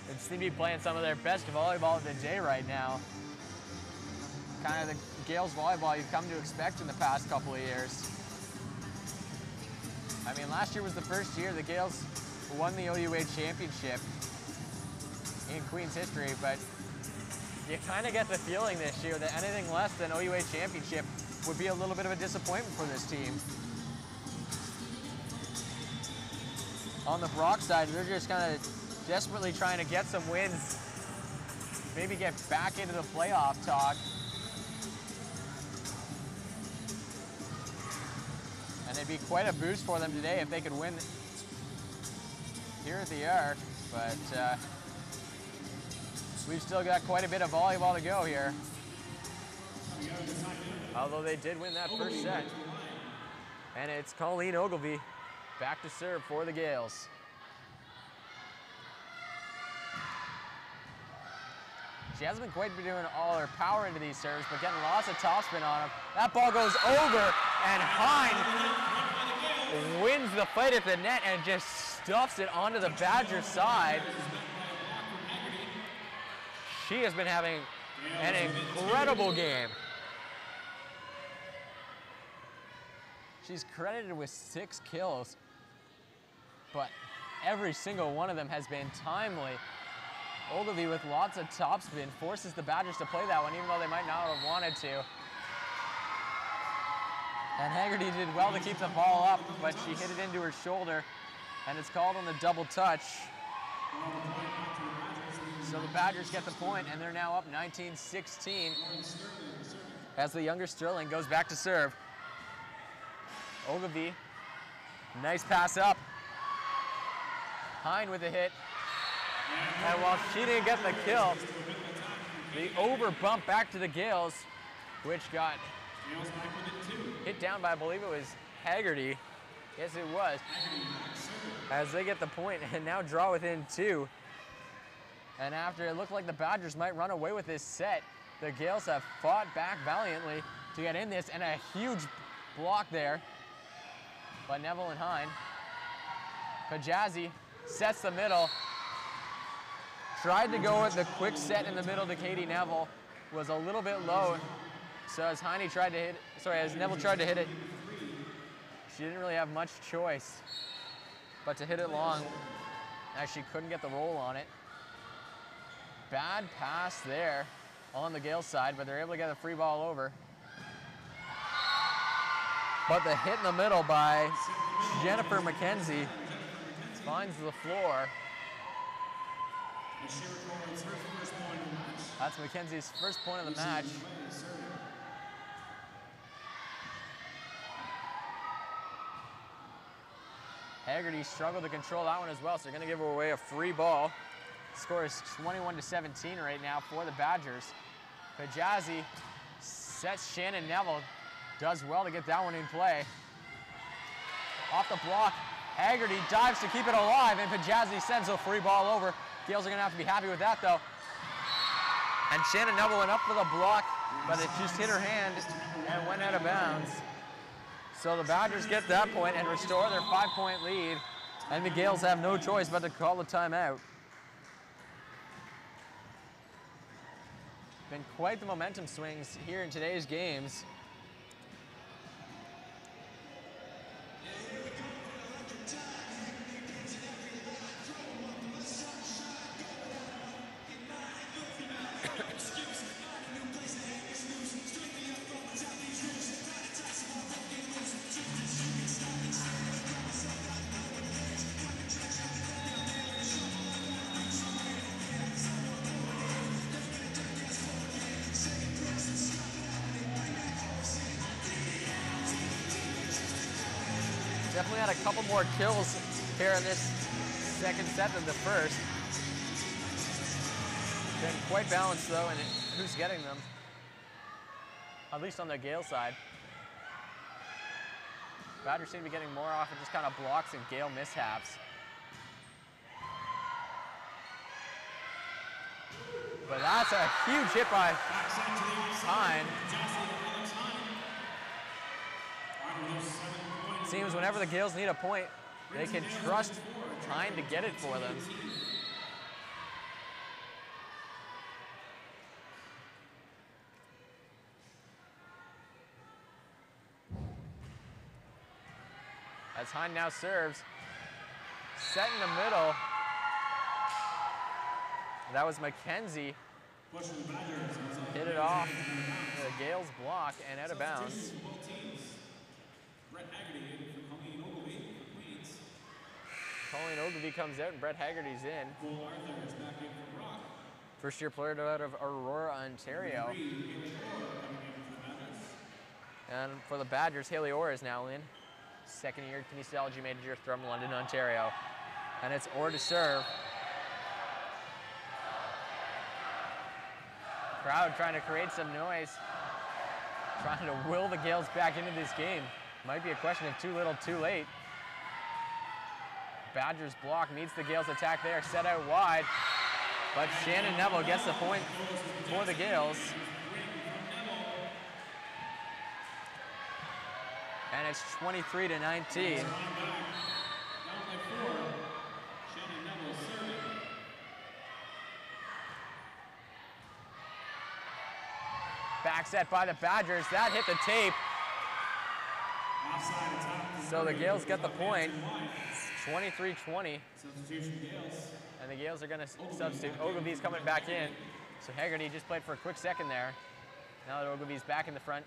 and seem to be playing some of their best volleyball of the day right now. Kind of the Gaels volleyball you've come to expect in the past couple of years. I mean, last year was the first year the Gaels won the OUA championship in Queen's history, but you kind of get the feeling this year that anything less than OUA championship would be a little bit of a disappointment for this team. On the Brock side, they're just kind of desperately trying to get some wins, maybe get back into the playoff talk. And it'd be quite a boost for them today if they could win here at the Arc, but we've still got quite a bit of volleyball to go here. Although they did win that first set. And it's Colleen Ogilvie back to serve for the Gaels. She hasn't been quite doing all her power into these serves, but getting lots of topspin on them. That ball goes over, and Hine wins the fight at the net and just stuffs it onto the Badger side. She has been having an incredible game. She's credited with 6 kills, but every single one of them has been timely. Ogilvie with lots of topspin forces the Badgers to play that one, even though they might not have wanted to. And Haggerty did well to keep the ball up, but she hit it into her shoulder, and it's called on the double touch. So the Badgers get the point, and they're now up 19-16 as the younger Sterling goes back to serve. Ogilvie, nice pass up. Hine with a hit. And while she didn't get the kill, the over bump back to the Gaels, which got hit down by, I believe it was Haggerty. Yes, it was. As they get the point and now draw within 2. And after it looked like the Badgers might run away with this set, the Gaels have fought back valiantly to get in this, and a huge block there by Neville and Hine. Pajazzi sets the middle. Tried to go with the quick set in the middle to Katie Neville, was a little bit low. So as Neville tried to hit it, she didn't really have much choice but to hit it long, as she couldn't get the roll on it. Bad pass there on the Gaels side, but they're able to get a free ball over. But the hit in the middle by Jennifer McKenzie finds the floor. That's McKenzie's first point of the match. Haggerty struggled to control that one as well, so they're going to give away a free ball. Score is 21-17 right now for the Badgers. Pajazzi sets Shannon Neville. Does well to get that one in play. Off the block, Haggerty dives to keep it alive, and Pajazzi sends a free ball over. Gaels are going to have to be happy with that, though. And Shannon Neville went up for the block, but it just hit her hand and went out of bounds. So the Badgers get that point and restore their 5-point lead, and the Gaels have no choice but to call the timeout. Been quite the momentum swings here in today's games. Definitely had a couple more kills here in this second set than the first. Been quite balanced though, and who's getting them, at least on the Gael side. Badgers seem to be getting more off of just kind of blocks and Gael mishaps. But that's a huge hit by Hine. Seems whenever the Gaels need a point, they can trust Hine to get it for them. As Hine now serves, set in the middle. That was McKenzie. Hit it off the Gaels block and out of bounds. Colleen Ogilvie comes out and Brett Haggerty's in. First year player out of Aurora, Ontario. And for the Badgers, Haley Orr is now in. Second year kinesiology major from London, Ontario. And it's Orr to serve. Crowd trying to create some noise. Trying to will the Gaels back into this game. Might be a question of too little, too late. Badgers block, meets the Gaels attack there, set out wide. But Shannon Neville gets the point for the Gaels. And it's 23-19. Back set by the Badgers, that hit the tape. So the Gaels get the point. 23-20. And the Gaels are going to substitute. Ogilvie's coming back in. So Haggerty just played for a quick second there. Now that Ogilvie's back in the front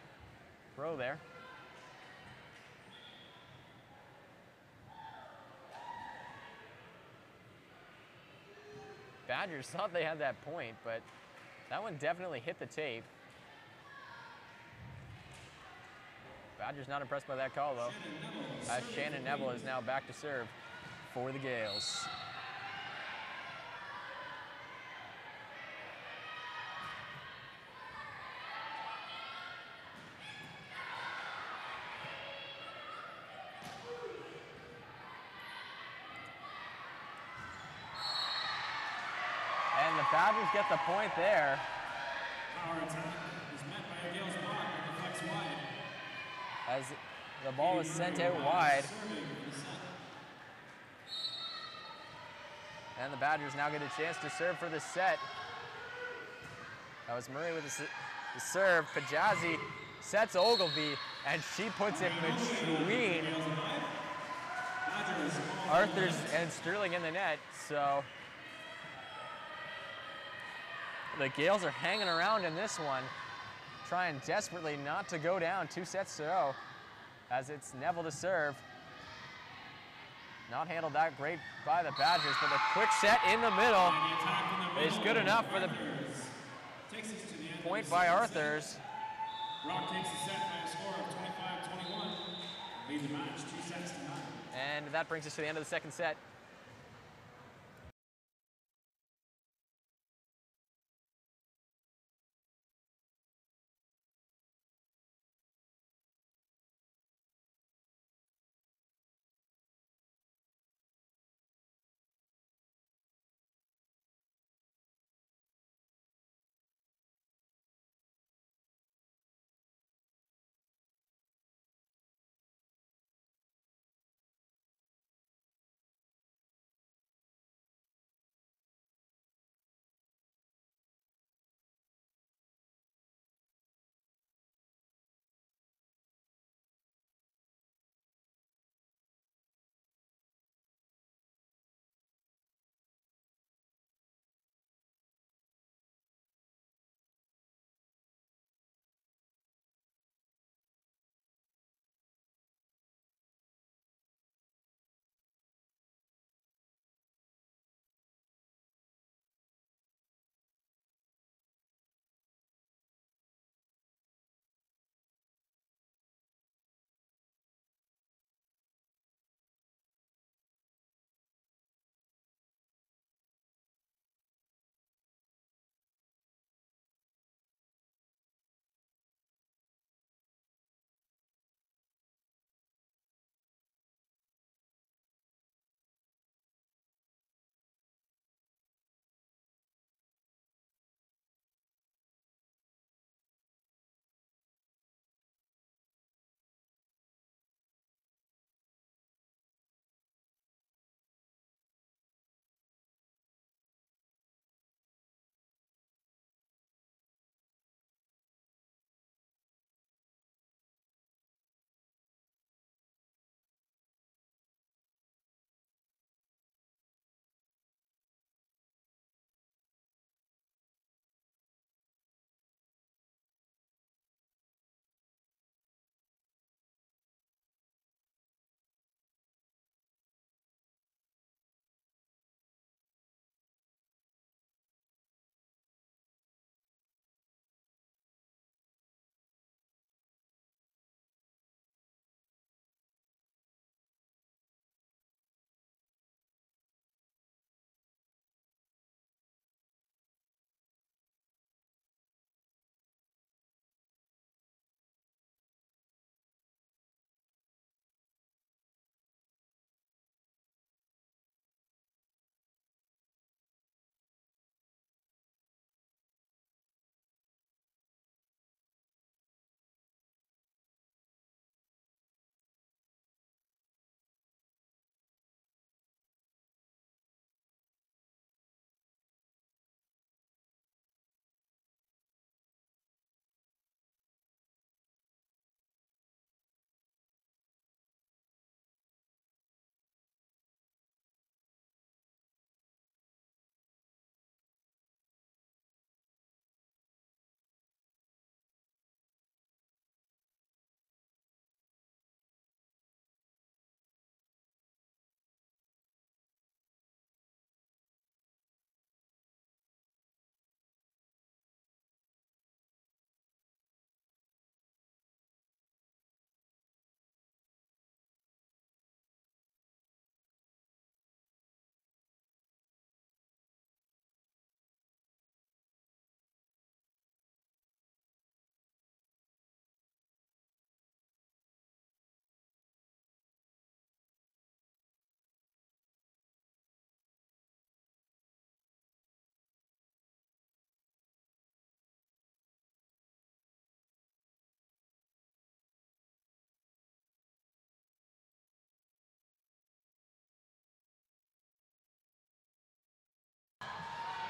row there. Badgers thought they had that point, but that one definitely hit the tape. Badgers not impressed by that call, though, as Shannon Neville is now back to serve for the Gaels. And the Badgers get the point there. Power attack is met by a Gaels block that deflects wide. As the ball is sent out wide. And the Badgers now get a chance to serve for the set. That was Murray with the serve. Pajazzi sets Ogilvie, and she puts it between Arthurs and Sterling in the net. So the Gaels are hanging around in this one, trying desperately not to go down 2 sets to 0, as it's Neville to serve. Not handled that great by the Badgers, but the quick set in the middle is good enough for the point by Arthurs. Rock takes the set by a score of 25-21. Leads the match 2 sets to 9. And that brings us to the end of the second set.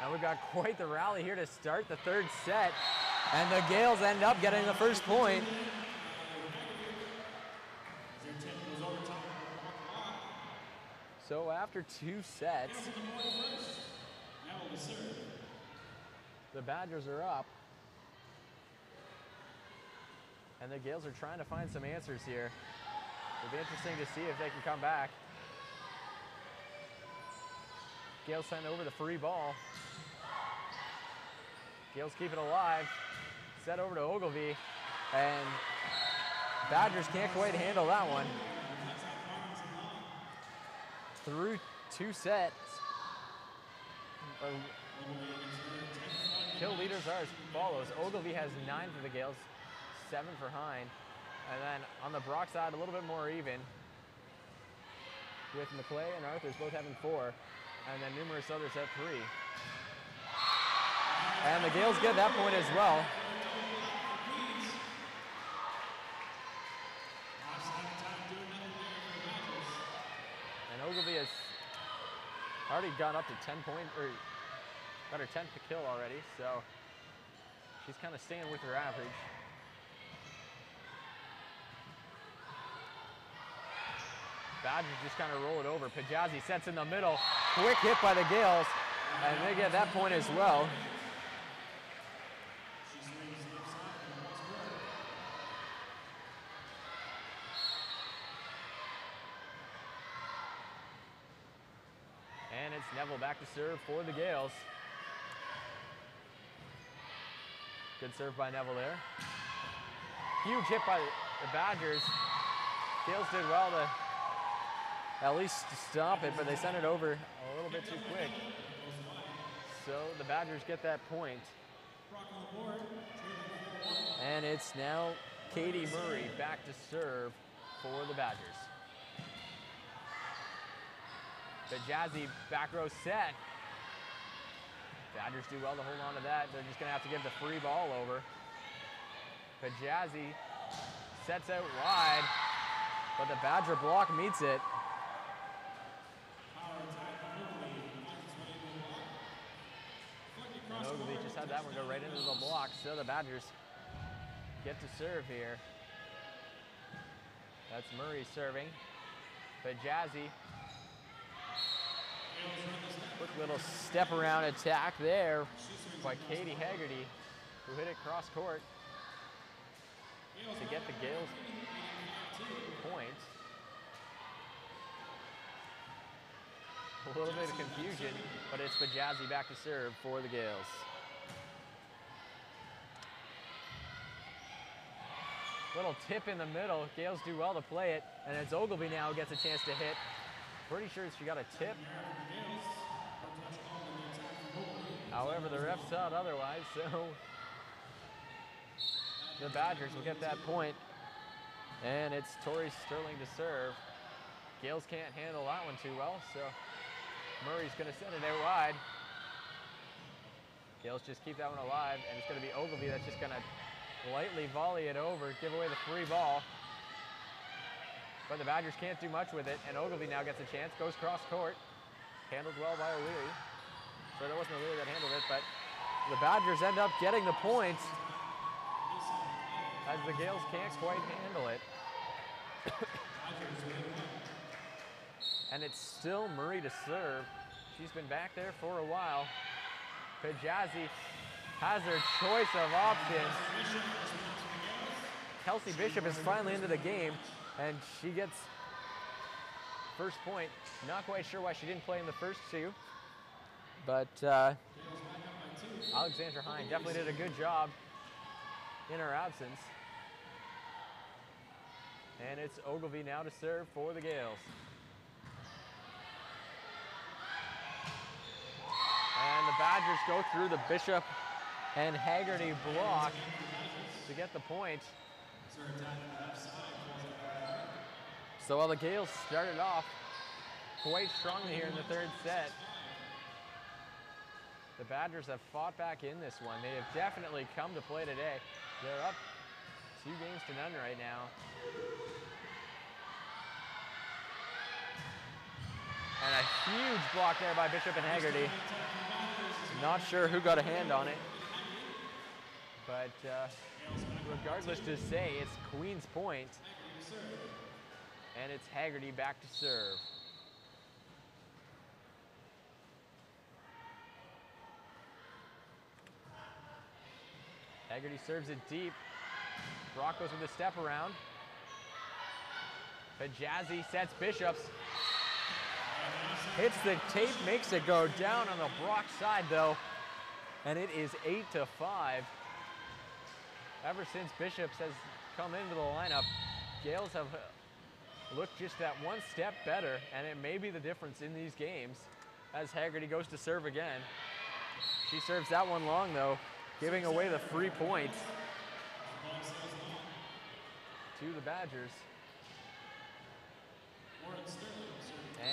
And we've got quite the rally here to start the third set. And the Gaels end up getting the first point. So after 2 sets, the Badgers are up. And the Gaels are trying to find some answers here. It'll be interesting to see if they can come back. Gaels send over the free ball. Gaels keep it alive. Set over to Ogilvie. And Badgers can't quite handle that one. Through 2 sets. Kill leaders are as follows. Ogilvie has 9 for the Gaels, 7 for Hine. And then on the Brock side, a little bit more even, with McClay and Arthurs both having 4, and then numerous others at 3. And the Gaels get that point as well. And Ogilvie has already gone up to 10 points, or got her 10th kill already, so she's kind of staying with her average. Badgers just kind of roll it over. Pajazzi sets in the middle. Quick hit by the Gaels, and they get that point as well. And it's Neville back to serve for the Gaels. Good serve by Neville there. Huge hit by the Badgers. Gaels did well to at least stop it, but they sent it over a little bit too quick. So the Badgers get that point. And it's now Katie Murray back to serve for the Badgers. The Jazzy back row set. Badgers do well to hold on to that. They're just gonna have to give the free ball over. Pajazzi sets out wide, but the Badger block meets it. And Ogilvie just had that one go right into the block, so the Badgers get to serve here. That's Murray serving. Pajazzi. Quick little step around attack there by Katie Haggerty, who hit it cross court to get the Gaels point. A little bit of confusion, but it's Pajazzi back to serve for the Gaels. Little tip in the middle. Gaels do well to play it, and it's Ogilvie now who gets a chance to hit. Pretty sure she got a tip. However, the ref saw it otherwise, so the Badgers will get that point. And it's Tori Sterling to serve. Gaels can't handle that one too well, so Murray's going to send it out wide. Gaels just keep that one alive, and it's going to be Ogilvie that's just going to lightly volley it over, give away the free ball. But the Badgers can't do much with it, and Ogilvie now gets a chance, goes cross court. Handled well by O'Leary. So that wasn't O'Leary that handled it, but the Badgers end up getting the point as the Gaels can't quite handle it. And it's still Murray to serve. She's been back there for a while. Pajazzi has her choice of options. Kelsey Bishop is finally into the game, and she gets first point. Not quite sure why she didn't play in the first 2, but Alexandra Hine definitely did a good job in her absence. And it's Ogilvie now to serve for the Gaels. And the Badgers go through the Bishop and Haggerty block to get the point. So while the Gaels started off quite strongly here in the third set, the Badgers have fought back in this one. They have definitely come to play today. They're up 2 games to none right now. And a huge block there by Bishop and Haggerty. Not sure who got a hand on it. But regardless to say, it's Queen's point. And it's Haggerty back to serve. Haggerty serves it deep. Brock goes with a step around. Pajazzi sets Bishops. Hits the tape, makes it go down on the Brock side though. And it is 8-5. Ever since Bishops has come into the lineup, Gaels have looked just that one step better, and it may be the difference in these games as Haggerty goes to serve again. She serves that one long though, giving away the free point to the Badgers.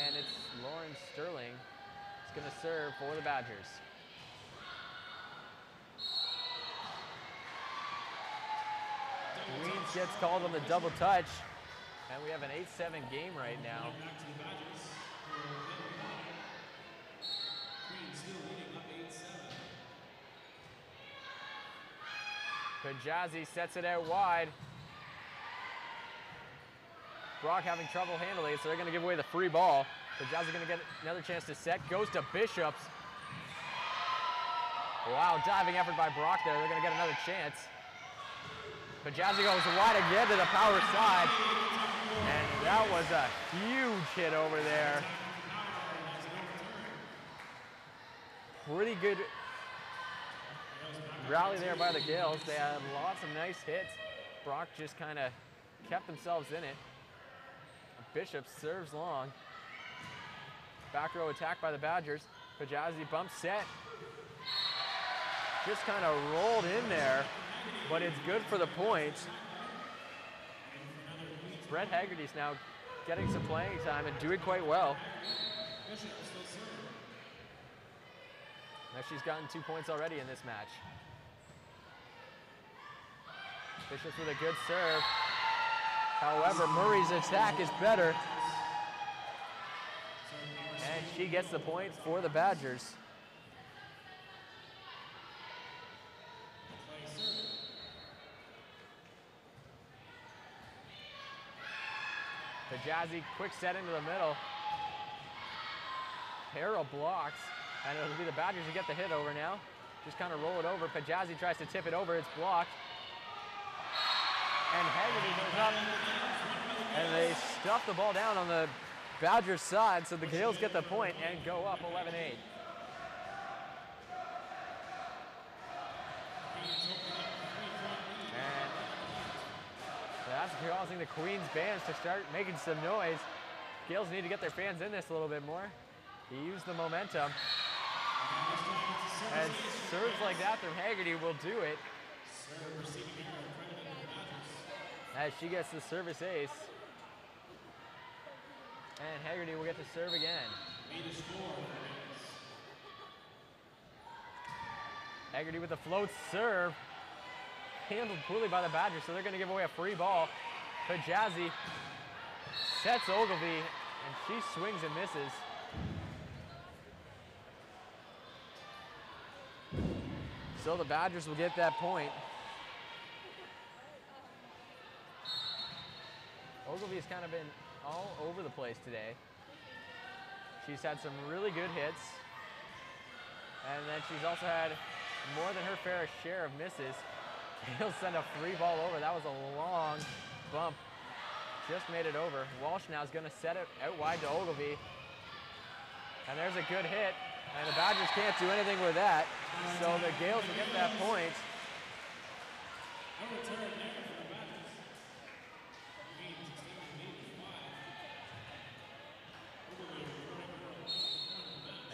And it's Lauren Sterling who's going to serve for the Badgers. Queens gets called on the double touch, and we have an 8-7 game right now. Pajazzi sets it out wide. Brock having trouble handling it, so they're going to give away the free ball. Pajazzi going to get another chance to set. Goes to Bishops. Wow, diving effort by Brock there. They're going to get another chance. Pajazzi goes wide again to the power side. And that was a huge hit over there. Pretty good rally there by the Gaels. They had lots of nice hits. Brock just kind of kept themselves in it. Bishop serves long. Back row attack by the Badgers. Pajazzi bump set. Just kind of rolled in there, but it's good for the point. Brett Haggerty's now getting some playing time and doing quite well. Now she's gotten 2 points already in this match. Bishops with a good serve. However, Murray's attack is better. And she gets the point for the Badgers. Pajazzi, quick set into the middle. Pair of blocks, and it'll be the Badgers who get the hit over now. Just kind of roll it over. Pajazzi tries to tip it over, it's blocked. And Haggerty goes up, and they stuff the ball down on the Badgers side, so the Gaels get the point and go up 11-8. And that's causing the Queens bands to start making some noise. Gaels need to get their fans in this a little bit more. He used the momentum. And serves like that from Haggerty will do it. As she gets the service ace. And Haggerty will get to serve again. Haggerty with the float serve. Handled poorly by the Badgers, so they're going to give away a free ball. Pajazzi sets Ogilvy, and she swings and misses. So the Badgers will get that point. Ogilvy's kind of been all over the place today. She's had some really good hits. And then she's also had more than her fair share of misses. He'll send a free ball over. That was a long bump. Just made it over. Walsh now is going to set it out wide to Ogilvy. And there's a good hit. And the Badgers can't do anything with that. So the Gaels will get that point.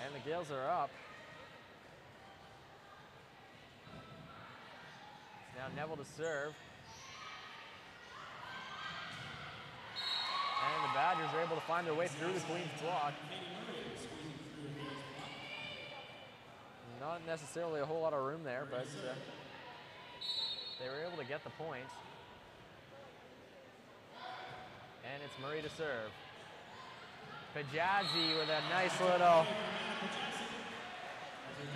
And the Gaels are up. It's now Neville to serve. And the Badgers are able to find their way through the Queens block. Not necessarily a whole lot of room there, but they were able to get the point. And it's Murray to serve. Pajazzi with a nice little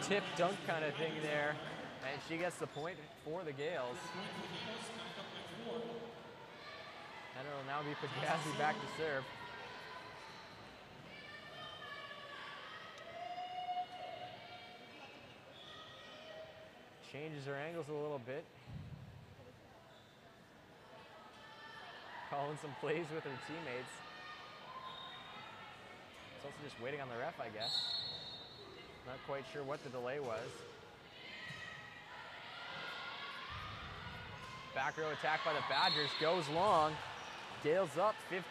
tip dunk kind of thing there. And she gets the point for the Gaels. And it'll now be Pagazzi back to serve. Changes her angles a little bit. Calling some plays with her teammates. It's also just waiting on the ref, I guess. Not quite sure what the delay was. Back row attack by the Badgers goes long. Gaels up 15-10.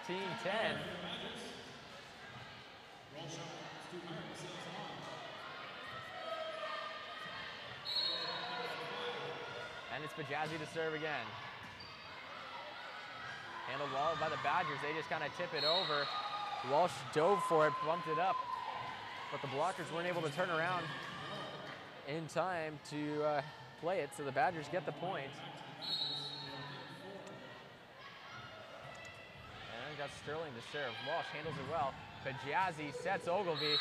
And it's Pagazzi to serve again. Handled well by the Badgers. They just kind of tip it over. Walsh dove for it, bumped it up, but the blockers weren't able to turn around in time to play it, so the Badgers get the point. And got Sterling to serve. Walsh handles it well. Pagazzi sets Ogilvy.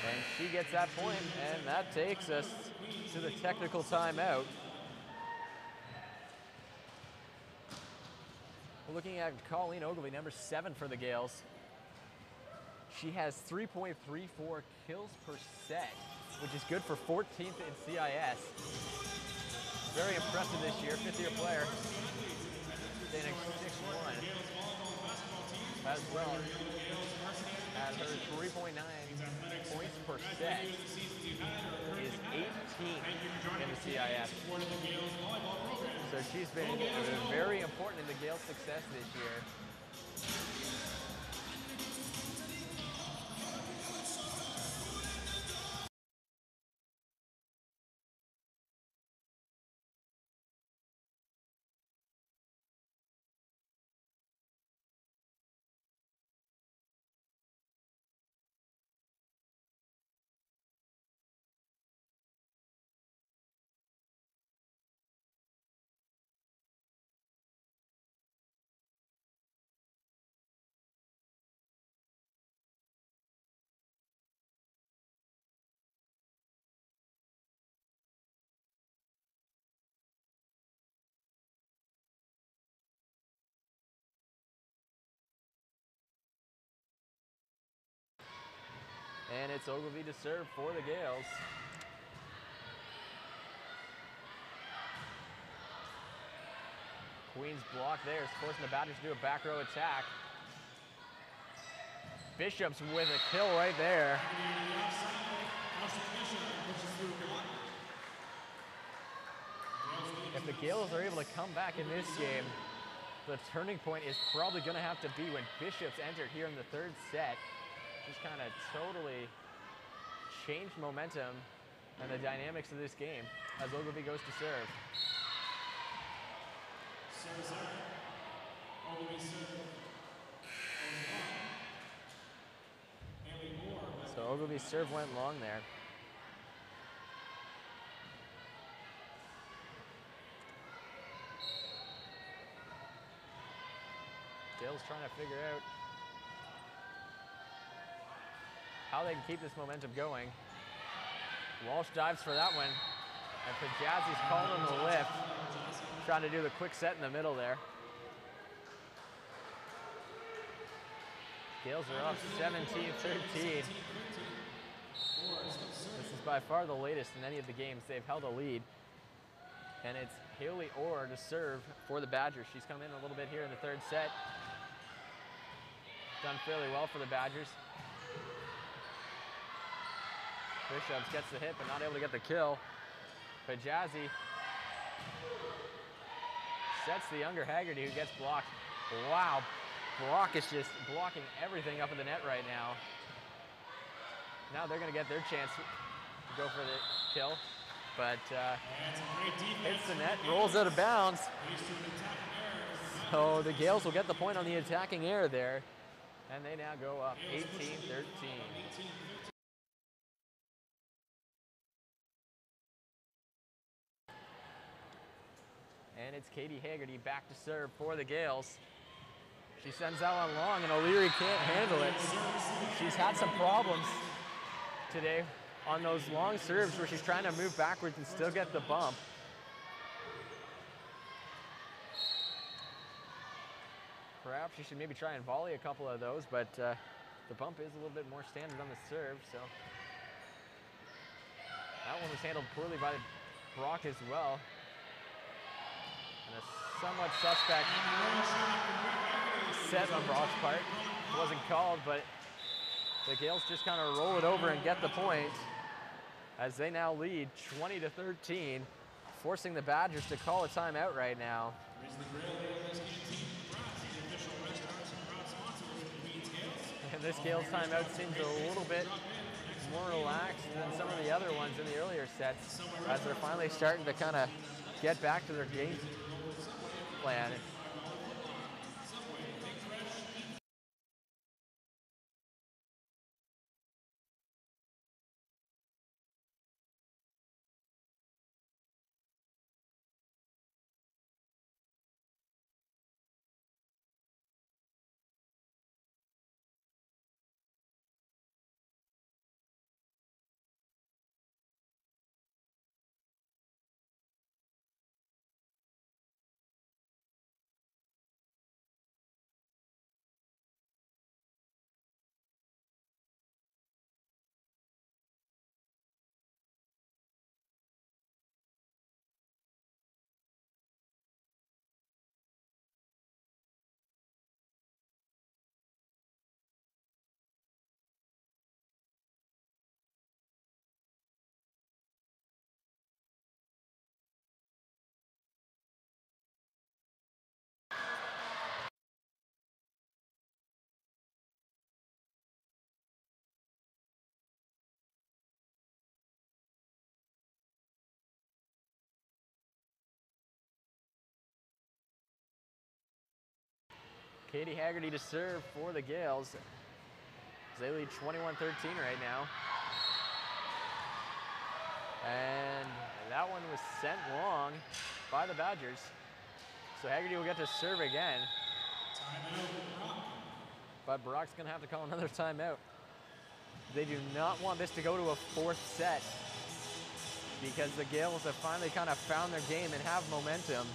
And she gets that point, and that takes us to the technical timeout. We're looking at Colleen Ogilvy, number 7 for the Gaels. She has 3.34 kills per set, which is good for 14th in CIS. Very impressive this year, 5th-year player. Standing 6'1". As well as her 3.9 points per set is 18th in the CIS. So she's been very important in the Gaels' success this year. And it's Ogilvy to serve for the Gaels. Queen's block there is forcing the Badgers to do a back row attack. Bishop's with a kill right there. If the Gaels are able to come back in this game, the turning point is probably going to have to be when Bishop's entered here in the 3rd set. Just kind of totally changed momentum and the dynamics of this game as Ogilvy goes to serve. So Ogilvy's serve went long there. Gaels trying to figure out how they can keep this momentum going. Walsh dives for that one, and Pagazzi's calling on the lift, trying to do the quick set in the middle there. Gaels are up 17-13. This is by far the latest in any of the games they've held a lead. And it's Haley Orr to serve for the Badgers. She's come in a little bit here in the 3rd set. Done fairly well for the Badgers. Bishops gets the hit, but not able to get the kill. Pagazzi sets the younger Haggerty, who gets blocked. Wow, Brock is just blocking everything up in the net right now. Now they're going to get their chance to go for the kill, but hits the net, rolls out of bounds. So the Gaels will get the point on the attacking error there, and they now go up 18-13. And it's Katie Haggerty back to serve for the Gaels. She sends that one long, and O'Leary can't handle it. She's had some problems today on those long serves where she's trying to move backwards and still get the bump. Perhaps she should maybe try and volley a couple of those, but the bump is a little bit more standard on the serve, so. That one was handled poorly by Brock as well. And a somewhat suspect set on Brock's part. It wasn't called, but the Gaels just kind of roll it over and get the point as they now lead 20-13, forcing the Badgers to call a timeout right now. And this Gaels timeout seems a little bit more relaxed than some of the other ones in the earlier sets as they're finally starting to kind of get back to their game plan. Katie Haggerty to serve for the Gaels. They lead 21-13 right now. And that one was sent long by the Badgers. So Haggerty will get to serve again. But Brock's gonna have to call another timeout. They do not want this to go to a fourth set because the Gaels have finally kind of found their game and have momentum.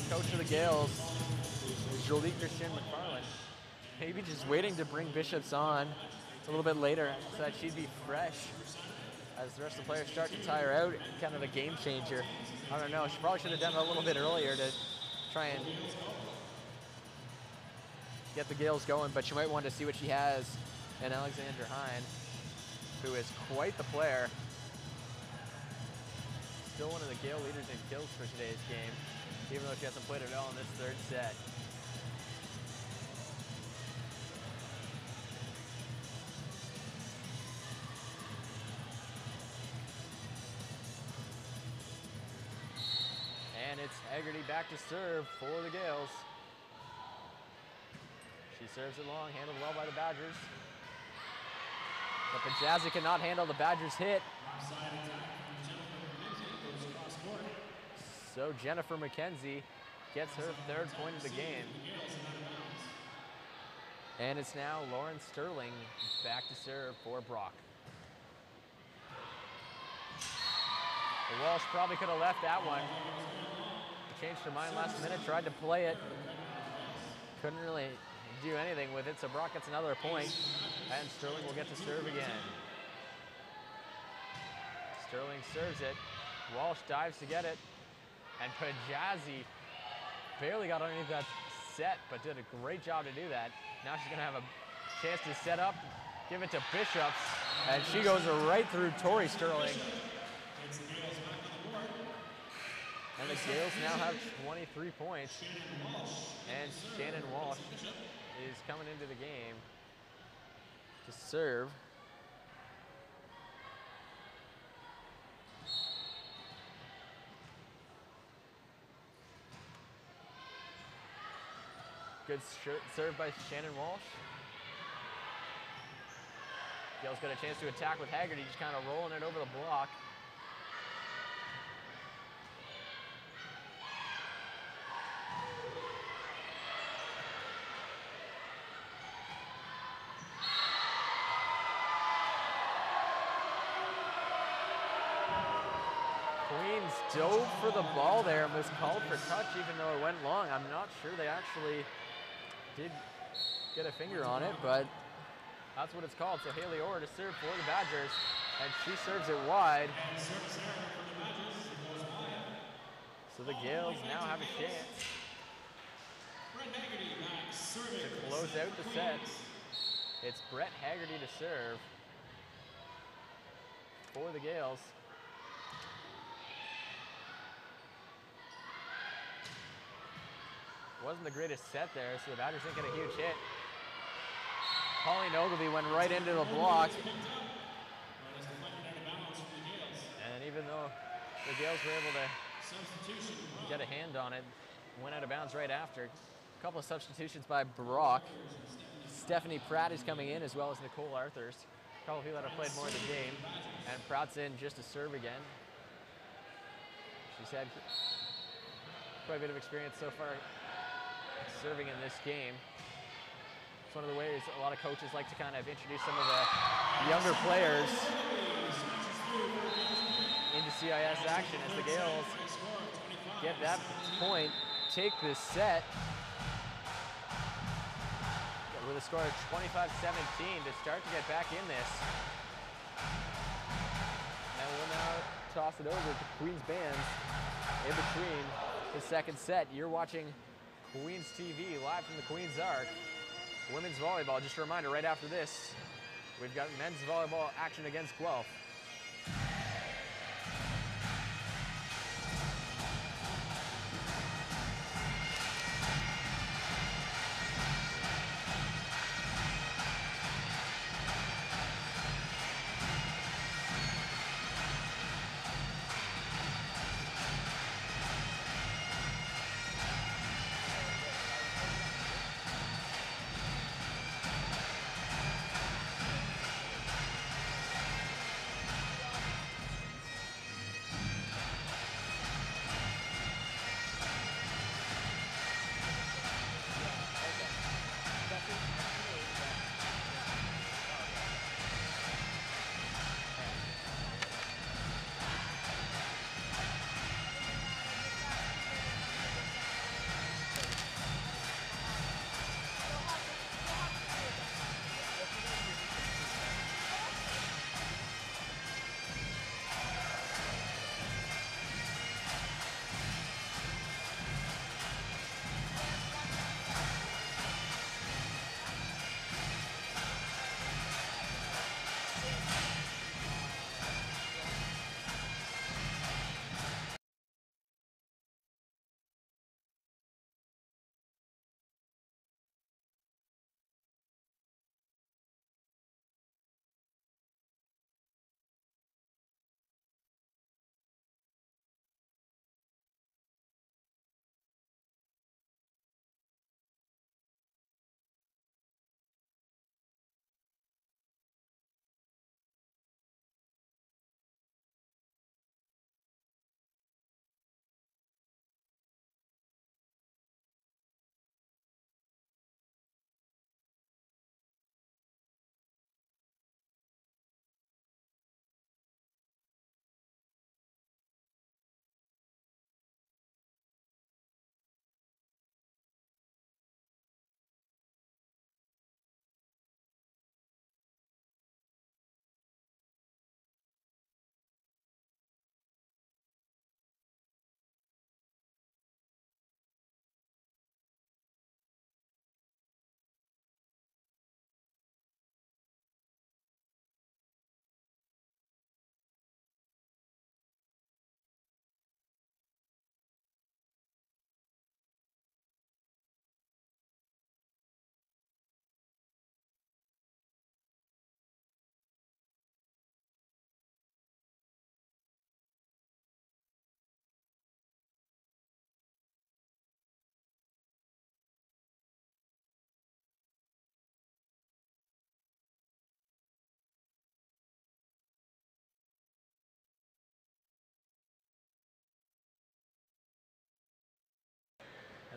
Coach of the Gaels, Jolie Christian McFarland, maybe just waiting to bring Bishops on a little bit later so that she'd be fresh as the rest of the players start to tire out, kind of a game changer. I don't know, she probably should have done it a little bit earlier to try and get the Gaels going, but you might want to see what she has in Alexandra Hine, who is quite the player. Still one of the Gael leaders in kills for today's game, even though she hasn't played at all in this third set. And it's Haggerty back to serve for the Gaels. She serves it long, handled well by the Badgers. But Jazzy cannot handle the Badgers' hit. So Jennifer McKenzie gets her third point of the game. And it's now Lauren Sterling back to serve for Brock. Walsh probably could have left that one. Changed her mind last minute, tried to play it. Couldn't really do anything with it, so Brock gets another point, and Sterling will get to serve again. Sterling serves it. Walsh dives to get it, and Pajazzi barely got underneath that set, but did a great job to do that. Now she's gonna have a chance to set up, give it to Bishops, and she goes right through Tori Sterling. And the Gaels now have 23 points, and Shannon Walsh is coming into the game to serve. Good serve by Shannon Walsh. Gaels got a chance to attack with Haggerty, just kind of rolling it over the block. Queens dove for the ball there and was called for touch even though it went long. I'm not sure they actually did get a finger on it, but that's what it's called. So Haley Orr to serve for the Badgers, and she serves it wide. So the Gaels now have a chance to close out the set. It's Brett Haggerty to serve for the Gaels. Wasn't the greatest set there, so the Badgers didn't get a huge hit. Pauline Ogilvie went right into the block. And even though the Gaels were able to get a hand on it, went out of bounds right after. A couple of substitutions by Brock. Stephanie Pratt is coming in, as well as Nicole Arthurs. A couple of people that have played more of the game. And Pratt's in just to serve again. She's had quite a bit of experience so far serving in this game. It's one of the ways a lot of coaches like to kind of introduce some of the younger players into CIS action as the Gaels get that point, take this set with a score of 25-17 to start to get back in this. And we'll now toss it over to Queens Bands in between the second set. You're watching Queens TV live from the Queens Arc. Women's volleyball, just a reminder, right after this, we've got men's volleyball action against Guelph.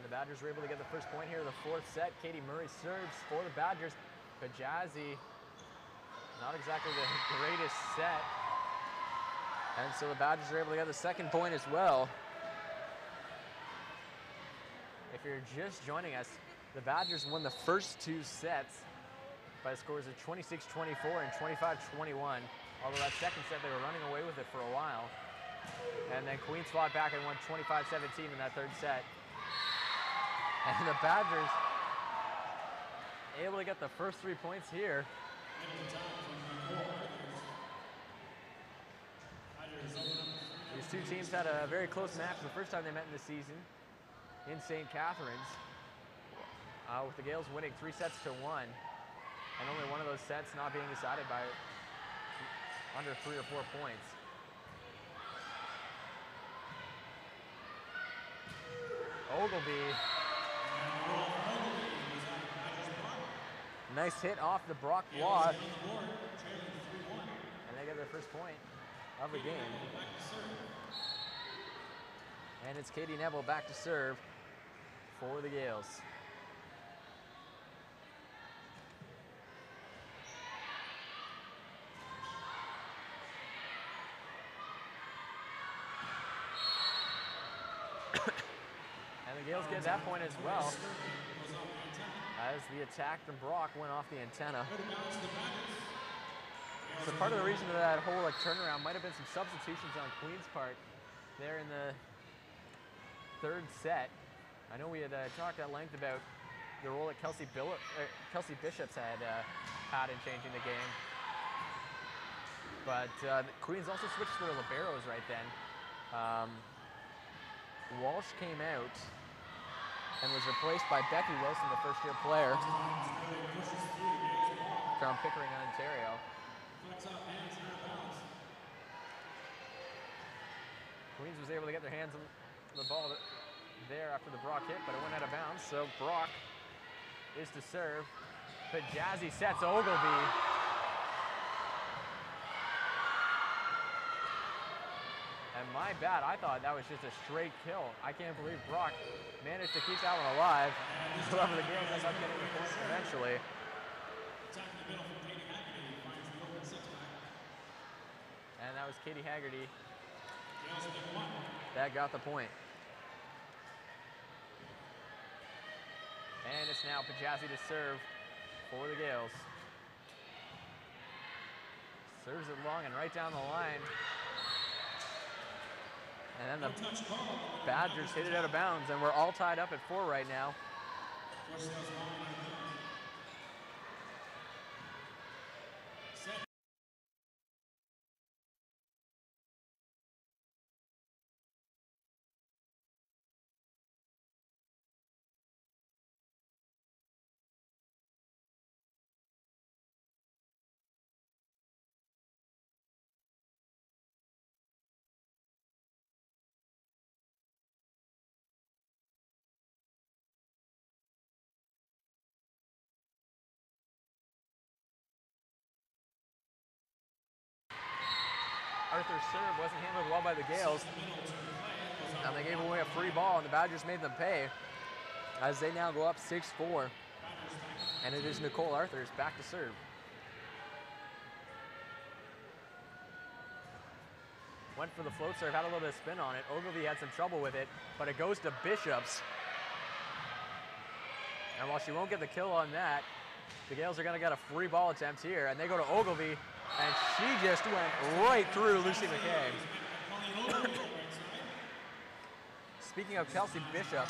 And the Badgers were able to get the first point here in the fourth set. Katie Murray serves for the Badgers. Kajazi, not exactly the greatest set. And so the Badgers are able to get the second point as well. If you're just joining us, the Badgers won the first two sets by scores of 26-24 and 25-21. Although that second set, they were running away with it for a while. And then Queens fought back and won 25-17 in that third set. And the Badgers able to get the first 3 points here. These two teams had a very close match the first time they met in the season in St. Catharines, with the Gaels winning 3-1, and only one of those sets not being decided by under 3 or 4 points. Ogilvy. Nice hit off the Brock Watt. And they get their first point of the game. And it's Katie Neville back to serve for the Gaels. And the Gaels get that point as well, as the attack from Brock went off the antenna. So part of the reason for that whole turnaround might have been some substitutions on Queen's part there in the third set. I know we had talked at length about the role that Kelsey Bishops had in changing the game. But Queens also switched to their liberos right then. Walsh came out and was replaced by Becky Wilson, the first-year player from Pickering, Ontario. Queens was able to get their hands on the ball there after the Brock hit, but it went out of bounds, so Brock is to serve. Pajazzi sets Ogilvy. And my bad, I thought that was just a straight kill. I can't believe Brock managed to keep that one alive. However, the Gaels ended up getting the point eventually. And that was Katie Haggerty that got the point. And it's now Pajazzi to serve for the Gaels. Serves it long and right down the line. And then the Badgers hit it out of bounds, and we're all tied up at 4 right now. Arthur's serve wasn't handled well by the Gaels, and they gave away a free ball, and the Badgers made them pay as they now go up 6-4. And it is Nicole Arthurs back to serve. Went for the float serve, had a little bit of spin on it. Ogilvy had some trouble with it, but it goes to Bishops. And while she won't get the kill on that, the Gaels are going to get a free ball attempt here, and they go to Ogilvy, and she just went right through Lucy McKay. Speaking of Kelsey Bishop,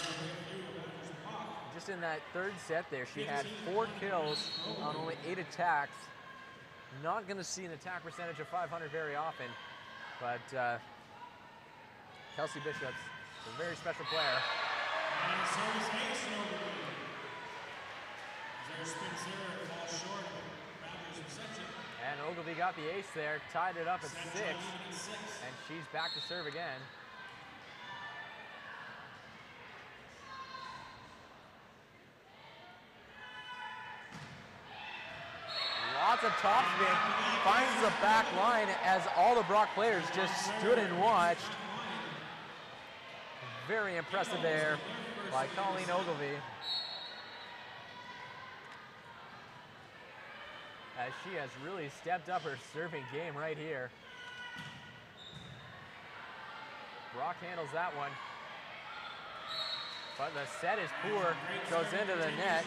just in that third set there, she had 4 kills on only 8 attacks. Not going to see an attack percentage of 500 very often, but Kelsey Bishop's a very special player. And service ace in Ogilvy. Their spin serve falls short of Badgers' reception. And Ogilvy got the ace there, tied it up at 6, and she's back to serve again. Lots of topspin, finds the back line as all the Brock players just stood and watched. Very impressive there by Colleen Ogilvy, as she has really stepped up her serving game right here. Brock handles that one. But the set is poor, goes into the net.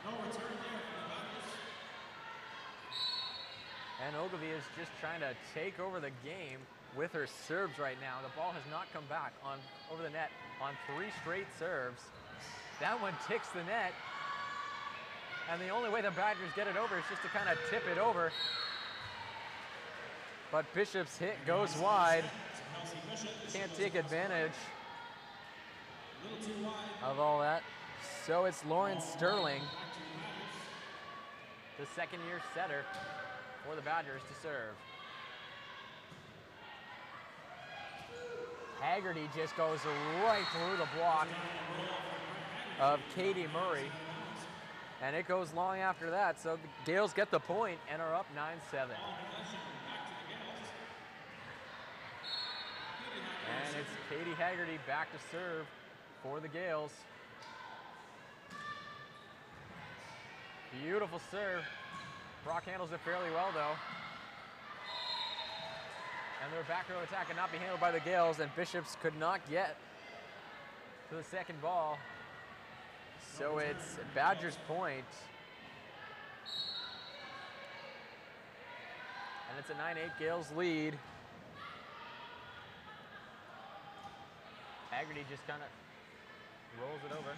No return there for the Badgers. And Ogilvie is just trying to take over the game with her serves right now. The ball has not come back over the net on 3 straight serves. That one ticks the net. And the only way the Badgers get it over is just to kind of tip it over. But Bishop's hit goes wide. Can't take advantage of all that. So it's Lauren Sterling, the second-year setter for the Badgers to serve. Haggerty just goes right through the block of Katie Murray. And it goes long after that, so the Gaels get the point and are up 9-7. And it's Katie Haggerty back to serve for the Gaels. Beautiful serve. Brock handles it fairly well, though. And their back row attack could not be handled by the Gaels, and Bishops could not get to the second ball. So it's Badgers point. And it's a 9-8 Gaels lead. Haggerty just kind of rolls it over.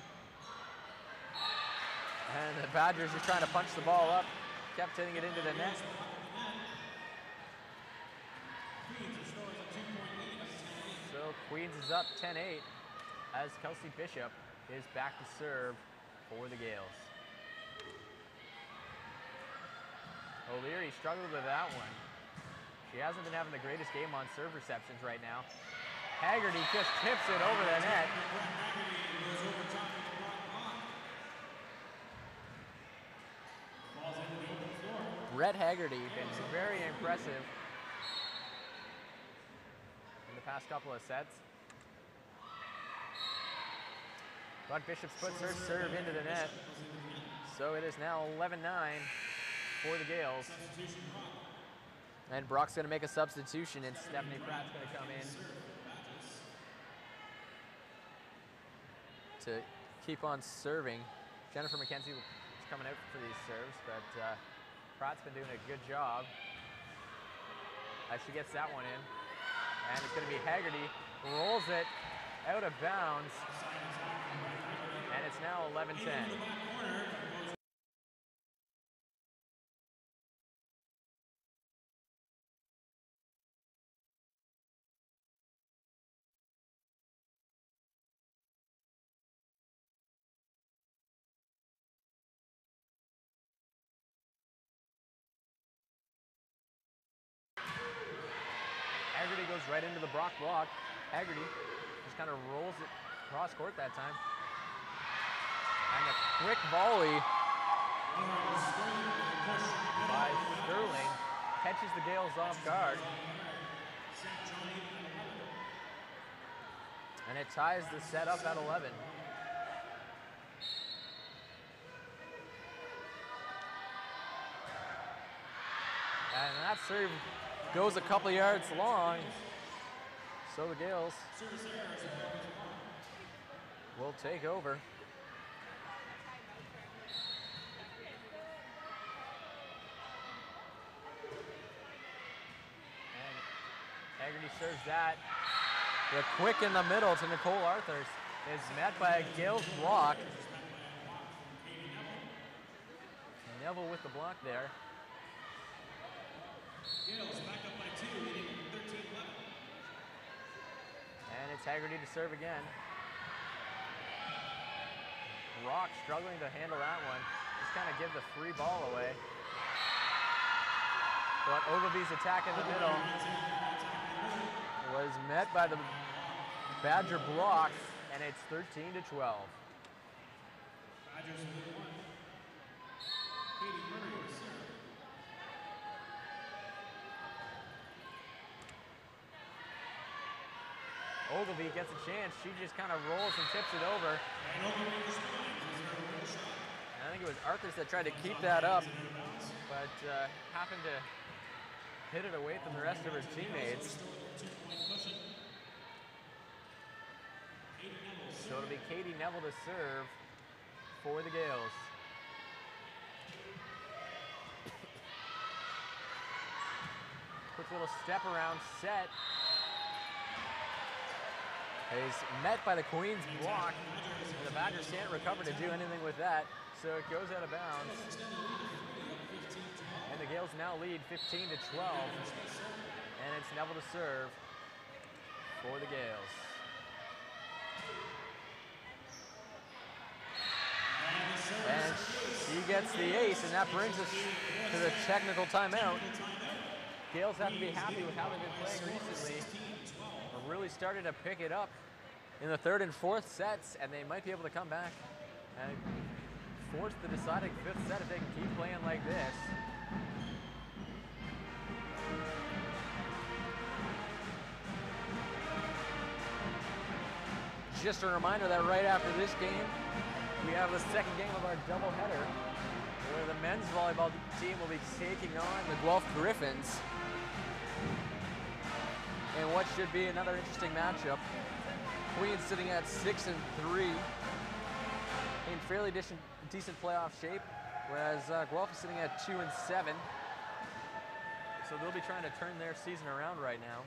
And the Badgers just trying to punch the ball up. Kept hitting it into the net. So Queens is up 10-8 as Kelsey Bishop is back to serve for the Gaels. O'Leary struggled with that one. She hasn't been having the greatest game on serve receptions right now. Haggerty just tips it over the net. Brett Haggerty been very impressive in the past couple of sets. But Bishops puts her serve into the net. So it is now 11-9 for the Gaels. And Brock's going to make a substitution, and Stephanie Pratt's going to come in to keep on serving. Jennifer McKenzie is coming out for these serves, but Pratt's been doing a good job as she gets that one in. And it's going to be Haggerty, rolls it out of bounds, and it's now 11-10. Haggerty goes right into the Brock block. Haggerty just kind of rolls it cross court that time. And a quick volley by Sterling catches the Gaels off guard. And it ties the set up at 11. And that serve goes a couple yards long. So the Gaels will take over. And Haggerty serves that. The quick in the middle to Nicole Arthurs is met by a Gaels block. Neville with the block there. Gaels back up by 2, leading 13-11. And it's Haggerty to serve again. Rock struggling to handle that one. Just kind of give the free ball away. But Ogilvie's attack in the middle was met by the Badger block, and it's 13-12. Badgers with 1. Katie Murray will serve. Ogilvie gets a chance. She just kind of rolls and tips it over. And Ogilvie responds with her roll shot. And I think it was Arthurs that tried to keep that up, but happened to hid it away from the rest of her teammates. So it'll be Katie Neville to serve for the Gaels. Quick little step around set. Is met by the Queen's block, and the Badgers can't recover to do anything with that, so it goes out of bounds. And the Gaels now lead 15 to 12, and it's Neville to serve for the Gaels. And she gets the ace, and that brings us to the technical timeout. Gaels have to be happy with how they've been playing recently. They're really started to pick it up in the third and fourth sets, and they might be able to come back and force the deciding fifth set if they can keep playing like this. Just a reminder that right after this game, we have the second game of our doubleheader, where the men's volleyball team will be taking on the Guelph Griffins in what should be another interesting matchup. Queens sitting at 6-3 in fairly decent playoff shape, whereas Guelph is sitting at 2-7. So they'll be trying to turn their season around right now.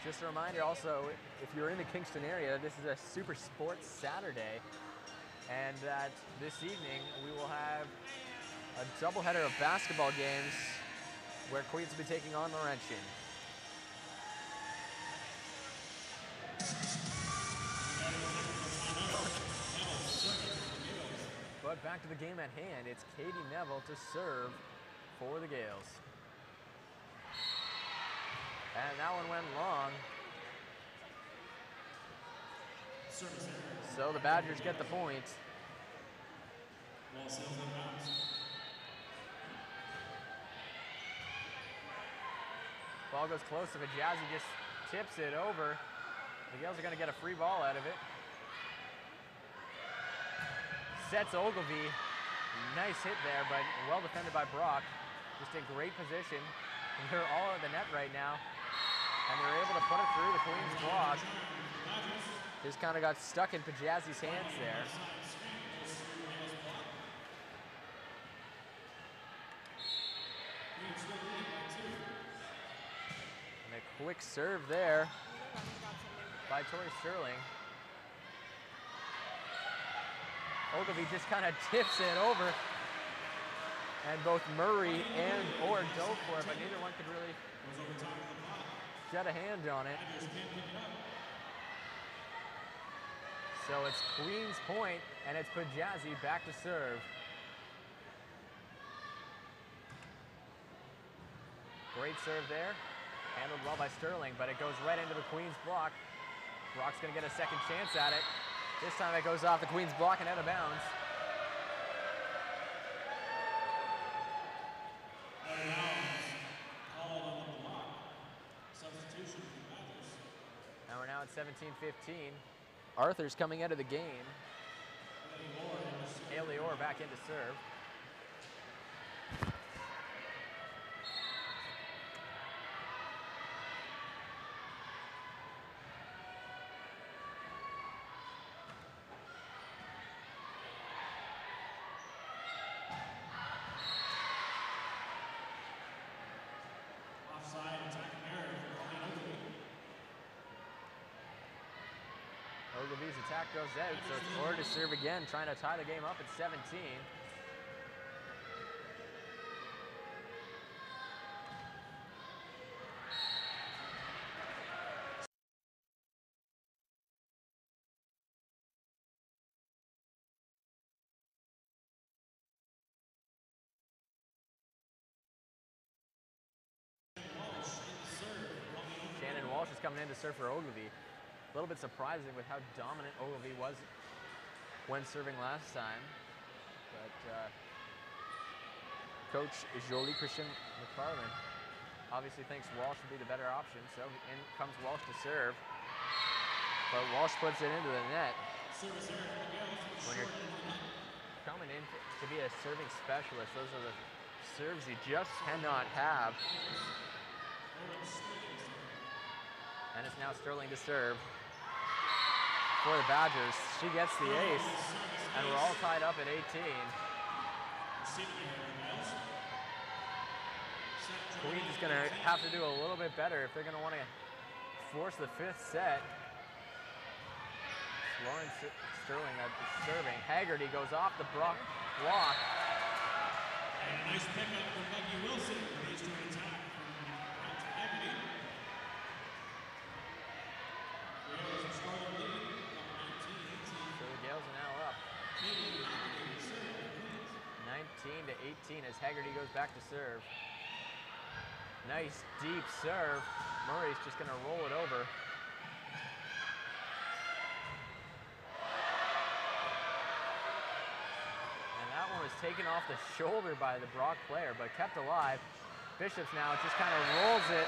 Just a reminder also, if you're in the Kingston area, this is a Super Sports Saturday, and that this evening we will have a doubleheader of basketball games where Queens will be taking on Laurentian. But back to the game at hand, it's Katie Neville to serve for the Gaels. And that one went long. So the Badgers get the point. Ball goes close to it. Jazzy just tips it over. The Gaels are going to get a free ball out of it. Sets Ogilvie. Nice hit there, but well defended by Brock. Just in great position. They're all at the net right now. And they're able to put it through the Queen's block. Just kind of got stuck in Pajazzi's hands there. And a quick serve there by Tori Sterling. Ogilvie just kind of tips it over. And both Murray and Orr dove for it, but neither one could really get a hand on it. So it's Queen's point, and it's Pajazzi back to serve. Great serve there. Handled well by Sterling, but it goes right into the Queen's block. Brock's going to get a second chance at it. This time it goes off the Queen's block and out of bounds. And we're now at 17-15. Arthur's coming out of the game. Haley Orr back in to serve. Ogilvie's attack goes out, so it's Orr to serve again, trying to tie the game up at 17. Shannon Walsh is coming in to serve for Ogilvie. A little bit surprising with how dominant Ogilvie was when serving last time. But Coach Jolie Christian McFarland obviously thinks Walsh would be the better option, so in comes Walsh to serve. But Walsh puts it into the net. When you're coming in to be a serving specialist, those are the Serves he just cannot have. And it's now Sterling to serve for the Badgers. She gets the ace, and we're all tied up at 18. Queens is going to have to do a little bit better if they're going to want to force the 5th set. Lauren Sterling serving. Haggerty goes off the block. And a nice pickup from Becky Wilson. Raised to an attack from Haggerty. Gaels are starting lead, 19-18. So the Gaels are now up 19 to 18 as Haggerty goes back to serve. Nice deep serve. Murray's just going to roll it over. And that one was taken off the shoulder by the Brock player, but kept alive. Bishops now just kind of rolls it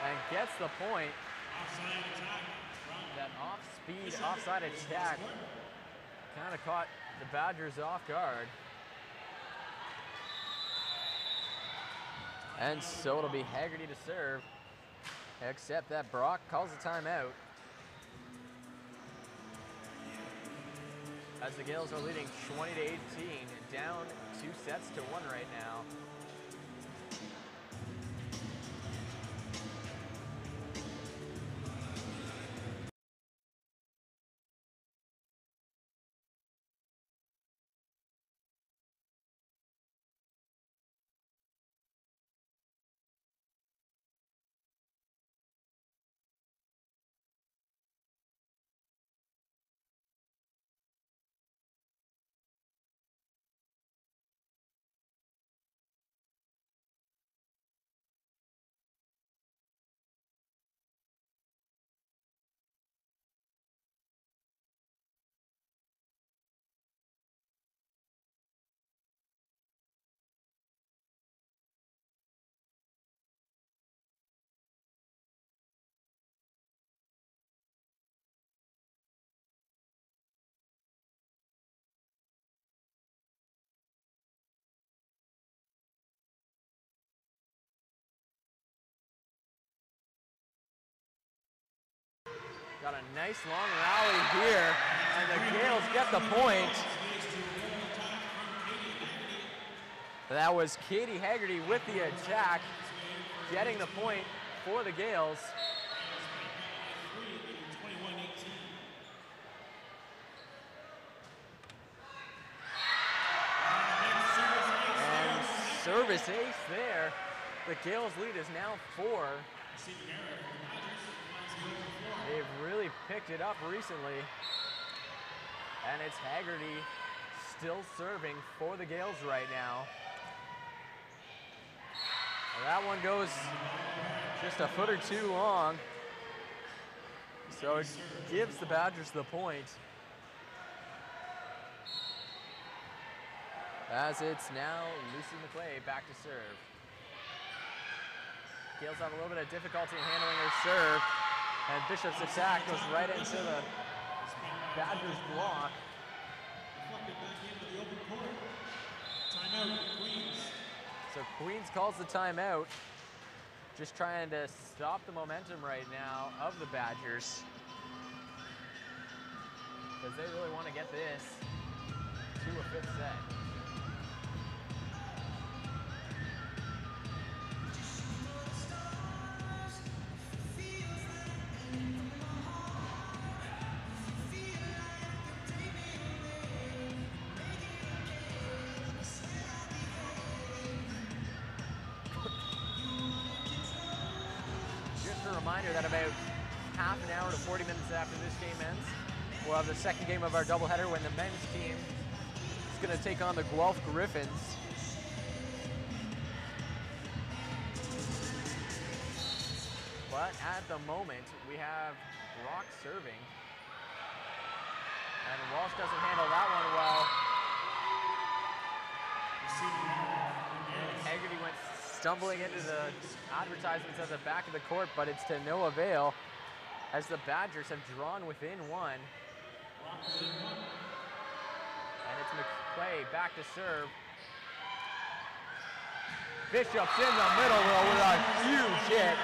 and gets the point. Offside attack. That off-speed offside attack kind of caught the Badgers off guard. And so it'll be Haggerty to serve, except that Brock calls a timeout. As the Gaels are leading 20 to 18, down 2 sets to 1 right now. Got a nice long rally here, and the Gaels get the point. That was Katie Haggerty with the attack, getting the point for the Gaels. And service ace there. The Gaels lead is now 4. They've really picked it up recently. And it's Haggerty still serving for the Gaels right now. Well, that one goes just a foot or 2 long. So it gives the Badgers the point. As it's now Lucy McClay back to serve. Gaels have a little bit of difficulty in handling her serve. And Bishop's attack goes right into the Badgers block. Timeout, Queens. So Queens calls the timeout. Just trying to stop the momentum right now of the Badgers. Because they really want to get this to a 5th set. Reminder that about half an hour to 40 minutes after this game ends, we'll have the second game of our doubleheader when the men's team is going to take on the Guelph Griffins. But at the moment, we have Brock serving. And Walsh doesn't handle that one well. Haggerty went stumbling into the advertisements at the back of the court, but it's to no avail as the Badgers have drawn within 1. And it's McClay back to serve. Bishop's in the middle though with a huge hit.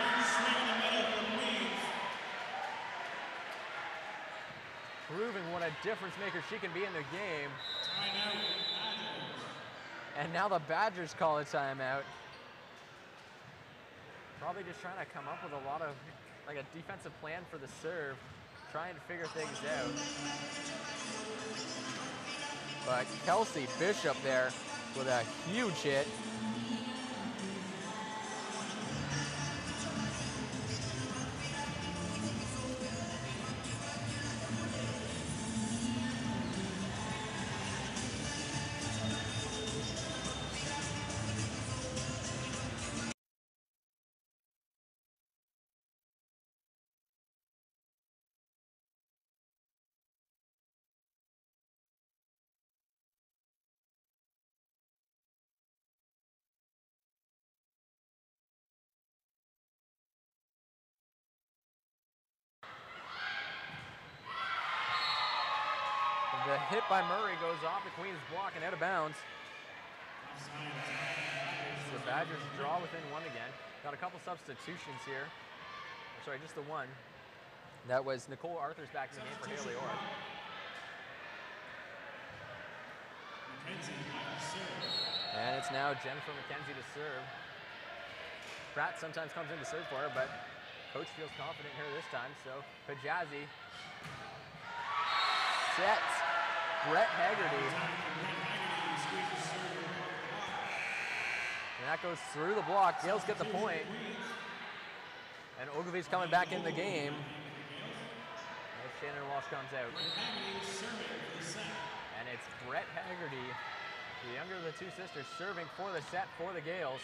Proving what a difference maker she can be in the game. And now the Badgers call a timeout. Probably just trying to come up with a lot of, like a defensive plan for the serve, trying to figure things out. But Kelsey Bishop there with a huge hit. The hit by Murray goes off the Queen's block and out of bounds. So the Badgers draw within one again. Got a couple substitutions here. Sorry, just the one. That was Nicole Arthur's back in the game for Haley Orr. And it's now Jennifer McKenzie to serve. Pratt sometimes comes in to serve for her, but coach feels confident in her this time, so Pajazzi sets Brett Haggerty. And that goes through the block. Gaels get the point. And Ogilvy's coming back in the game. As Shannon Walsh comes out. And it's Brett Haggerty, the younger of the two sisters, serving for the set for the Gaels.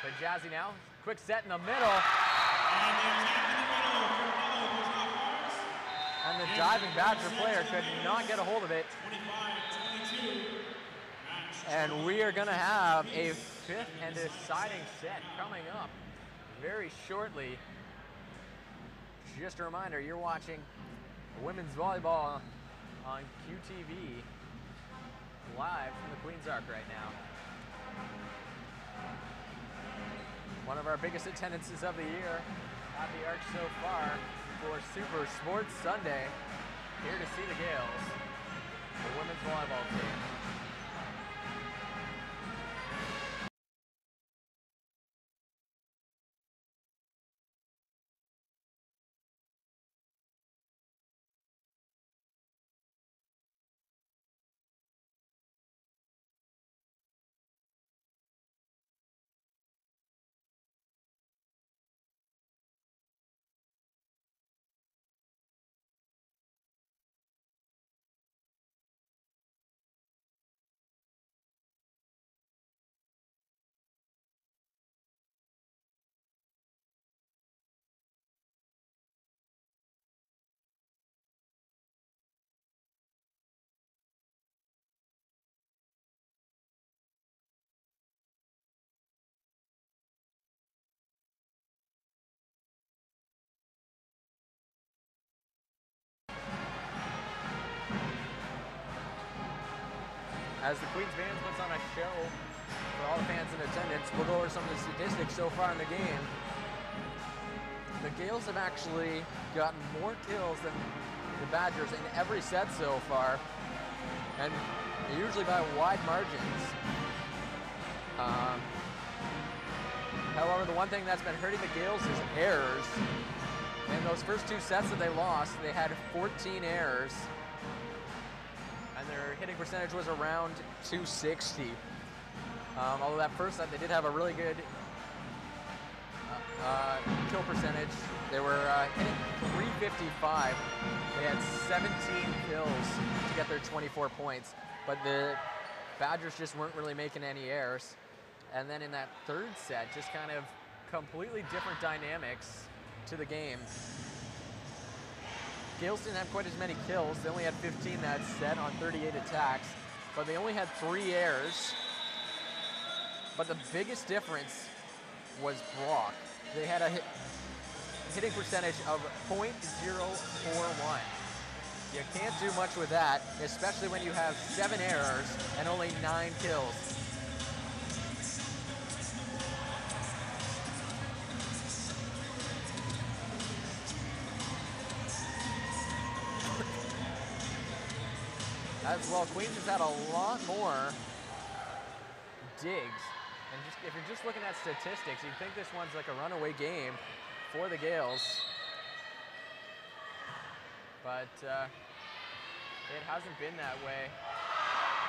Pajazzi now, quick set in the middle. And the diving Badger player could not get a hold of it. And we are going to have a fifth and deciding set coming up very shortly. Just a reminder, you're watching women's volleyball on QTV live from the Queen's Arc right now. One of our biggest attendances of the year at the Arc so far for Super Sports Sunday. Here to see the Gaels, the women's volleyball team. As the Queen's Band puts on a show for all the fans in attendance, we'll go over some of the statistics so far in the game. The Gaels have actually gotten more kills than the Badgers in every set so far, and usually by wide margins. However, the one thing that's been hurting the Gaels is errors. In those first two sets that they lost, they had 14 errors. And their hitting percentage was around 260. Although that first set they did have a really good kill percentage. They were hitting 355. They had 17 kills to get their 24 points. But the Badgers just weren't really making any errors. And then in that third set, just kind of completely different dynamics to the game. Gaels didn't have quite as many kills. They only had 15 that set on 38 attacks, but they only had 3 errors. But the biggest difference was block. They had a hitting percentage of .041. You can't do much with that, especially when you have 7 errors and only 9 kills. As well, Queens has had a lot more digs. And just, if you're just looking at statistics, you'd think this one's like a runaway game for the Gaels. But it hasn't been that way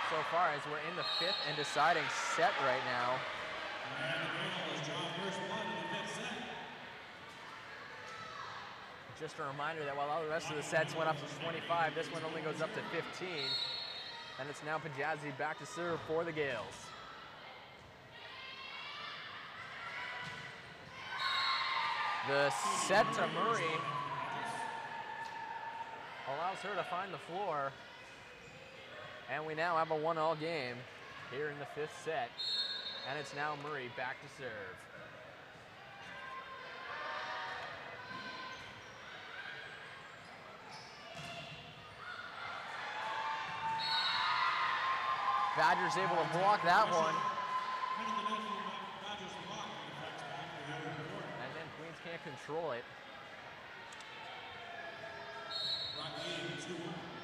so far, as we're in the 5th and deciding set right now. And the Gaels draw first blood in the 5th set. Just a reminder that while all the rest of the sets went up to 25, this one only goes up to 15. And it's now Pajazzi back to serve for the Gaels. The set to Murray allows her to find the floor. And we now have a 1-all game here in the 5th set. And it's now Murray back to serve. Badgers able to block that one. And then Queens can't control it.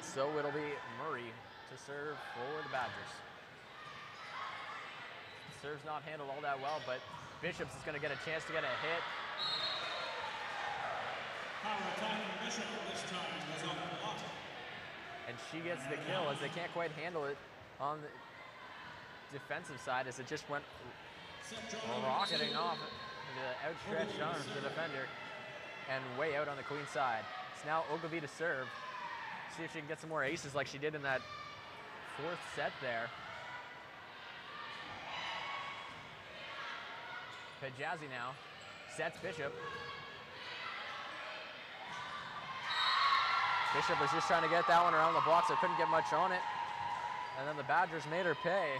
So it'll be Murray to serve for the Badgers. Serve's not handled all that well, but Bishops is going to get a chance to get a hit. Bishop this time was on the block. And she gets the kill, as they can't quite handle it on the defensive side, as it just went rocketing off the outstretched arms of the defender and way out on the Queen side. It's now Ogilvie to serve. See if she can get some more aces like she did in that 4th set there. Pajazzi now sets Bishop. Bishop was just trying to get that one around the block, so couldn't get much on it. And then the Badgers made her pay.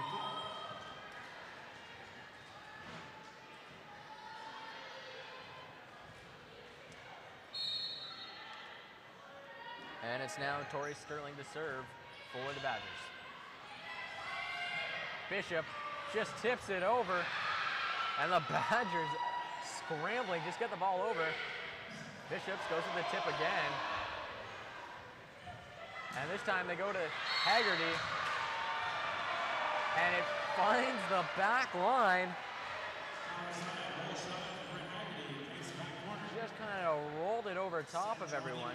And it's now Tori Sterling to serve for the Badgers. Bishop just tips it over, and the Badgers scrambling, just get the ball over. Bishops goes to the tip again. And this time they go to Haggerty, and it finds the back line. Just kind of rolled it over top of everyone.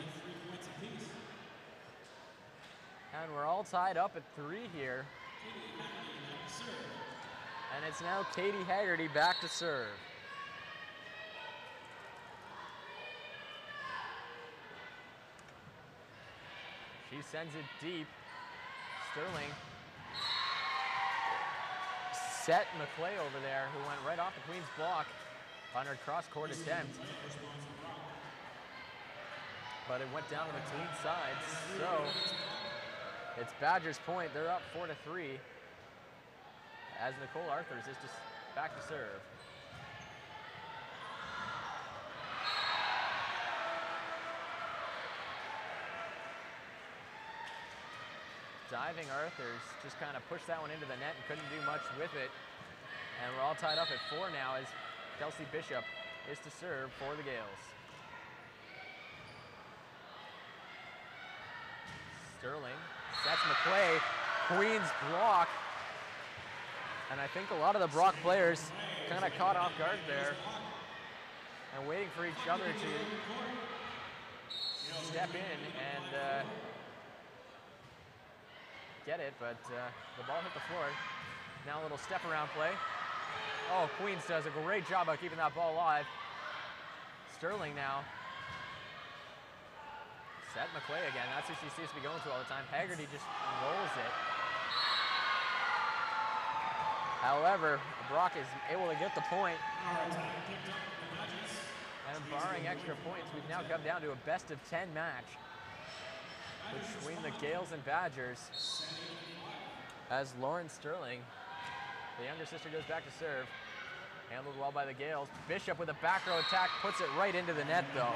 And we're all tied up at 3 here. And it's now Katie Haggerty back to serve. She sends it deep. Sterling set McClay over there, who went right off the Queen's block on her cross-court attempt. But it went down to the Queen side, so it's Badgers point. They're up 4-3 as Nicole Arthurs is just back to serve. Diving Arthurs just kind of pushed that one into the net and couldn't do much with it. And we're all tied up at 4 now as Kelsey Bishop is to serve for the Gaels. Sterling sets McClay, Queen's block. And I think a lot of the Brock players kind of caught off guard there and waiting for each other to step in and get it, but the ball hit the floor. Now a little step around play. Oh, Queens does a great job of keeping that ball alive. Sterling now. Set McClay again. That's who she seems to be going to all the time. Haggerty just rolls it. However, Brock is able to get the point. And barring extra points, we've now come down to a best of 10 match between the Gaels and Badgers, as Lauren Sterling, the younger sister, goes back to serve. Handled well by the Gaels. Bishop with a back row attack puts it right into the net, though.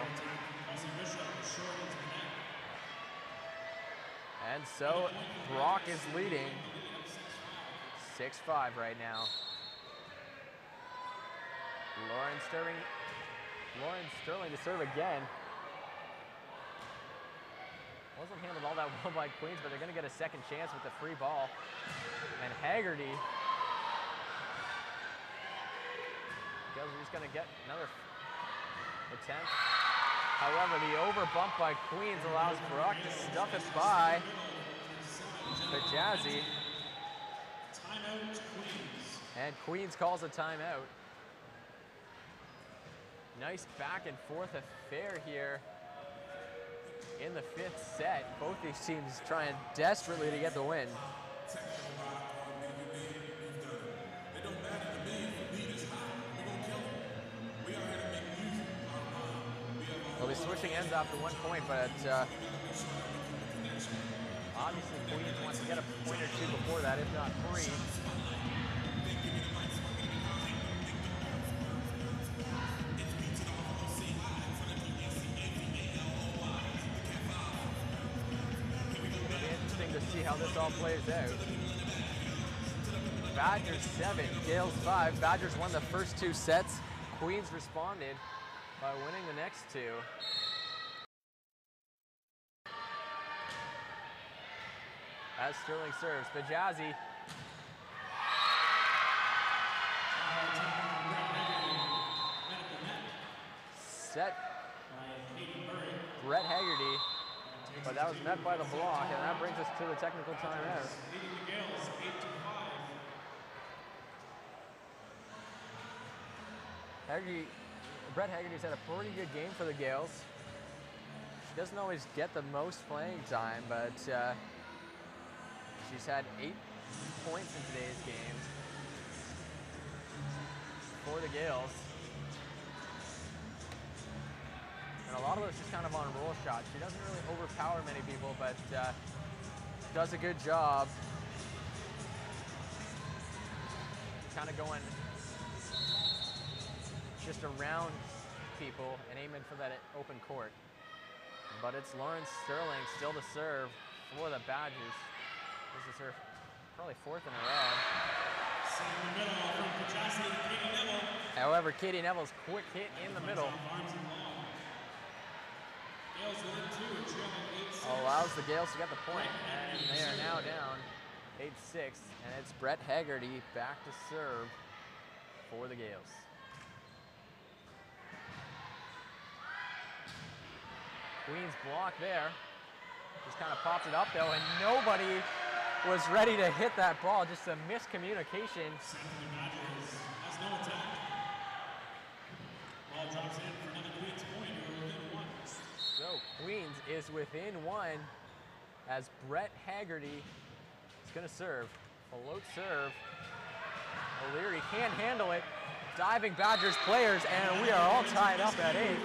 And so Brock is leading 6-5 right now. Lauren Sterling to serve again. Wasn't handled all that well by Queens, but they're going to get a second chance with the free ball. And Haggerty. Gaels are just going to get another attempt. However, the over bump by Queens allows Brock to stuff it by Jazzy. Timeout, Queens. And Queens calls a timeout. Nice back and forth affair here in the 5th set. Both these teams trying desperately to get the win. They'll be switching ends after 1 point, but obviously Queens wants to get a point or two before that, if not 3. To see how this all plays out. Badgers 7, Gaels 5. Badgers won the first 2 sets. Queens responded by winning the next 2. As Sterling serves, Jazzy. Set. Brett Haggerty. But that was met by the block, and that brings us to the technical timeout. Leading the Gaels 8-5. Brett Haggerty's had a pretty good game for the Gaels. She doesn't always get the most playing time, but she's had 8 points in today's game for the Gaels. And a lot of those just kind of on roll shots. She doesn't really overpower many people, but does a good job kind of going just around people and aiming for that open court. But it's Lauren Sterling still to serve for the Badgers. This is her probably 4th in a row. However, Katie Neville's quick hit in the middle allows the Gaels to get the point, and they are now down 8-6, and it's Brett Haggerty back to serve for the Gaels. Queens block there. Just kind of popped it up though, and nobody was ready to hit that ball. Just a miscommunication. Has no attack. Ball drops in for another Queens point. We're within 1. So Queens is within 1 as Brett Haggerty is going to serve. Float serve. O'Leary can't handle it. Diving Badgers players, and we are all tied up at 8.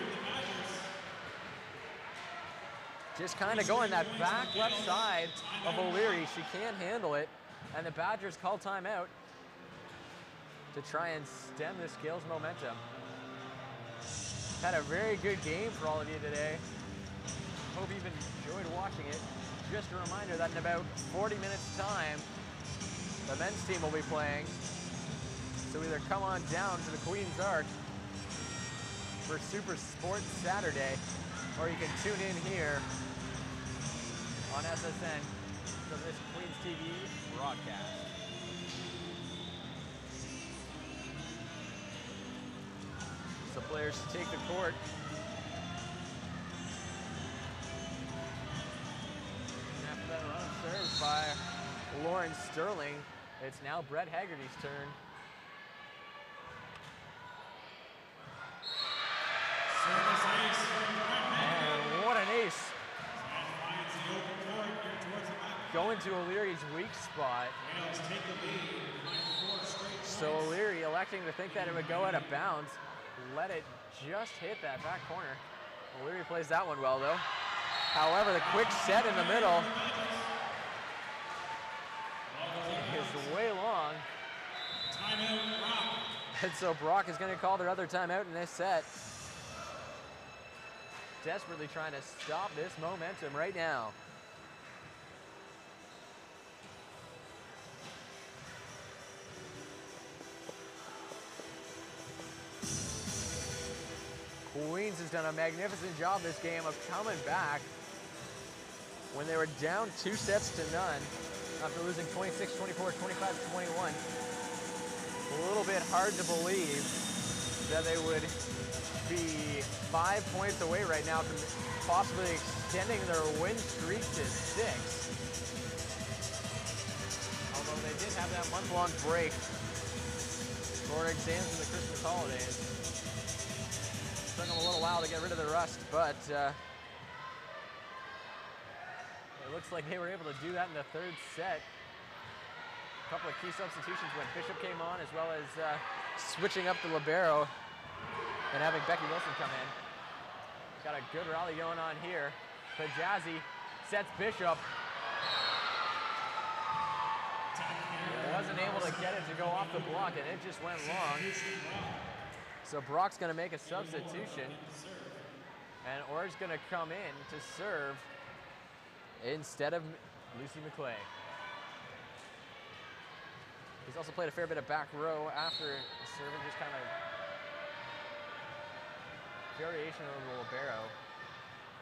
Just kind of going that back left side of O'Leary. She can't handle it, and the Badgers call timeout to try and stem this Gaels momentum. Had a very good game for all of you today. Hope you've enjoyed watching it. Just a reminder that in about 40 minutes time, the men's team will be playing. So either come on down to the Queen's Arc for Super Sports Saturday, or you can tune in here on SSN for this Queens TV broadcast. So players take the court. And after that run served by Lauren Sterling, it's now Brett Haggerty's turn. Service ace from Brett Haggerty. And what an ace. And finds the open court here towards the back. Going to O'Leary's weak spot. Gaels take the lead behind 4 straight points. So O'Leary electing to think that it would go out of bounds. Let it just hit that back corner. O'Leary plays that one well though. However, the quick set in the middle is way long. Timeout, Brock. And so Brock is going to call their other timeout in this set. Desperately trying to stop this momentum right now. Queens has done a magnificent job this game of coming back when they were down 2 sets to none after losing 26-24, 25-21. A little bit hard to believe that they would be 5 points away right now from possibly extending their win streak to 6. Although they did have that month-long break for exams and the Christmas holidays. Took them a little while to get rid of the rust, but it looks like they were able to do that in the 3rd set. A couple of key substitutions when Bishop came on, as well as switching up the libero and having Becky Wilson come in. Got a good rally going on here. Pajazzi sets Bishop. Wasn't able to get it to go off the block, and it just went long. So Brock's going to make a substitution, and Orr's going to come in to serve instead of Lucy McClay. He's also played a fair bit of back row after serving, just kind of variation of the libero.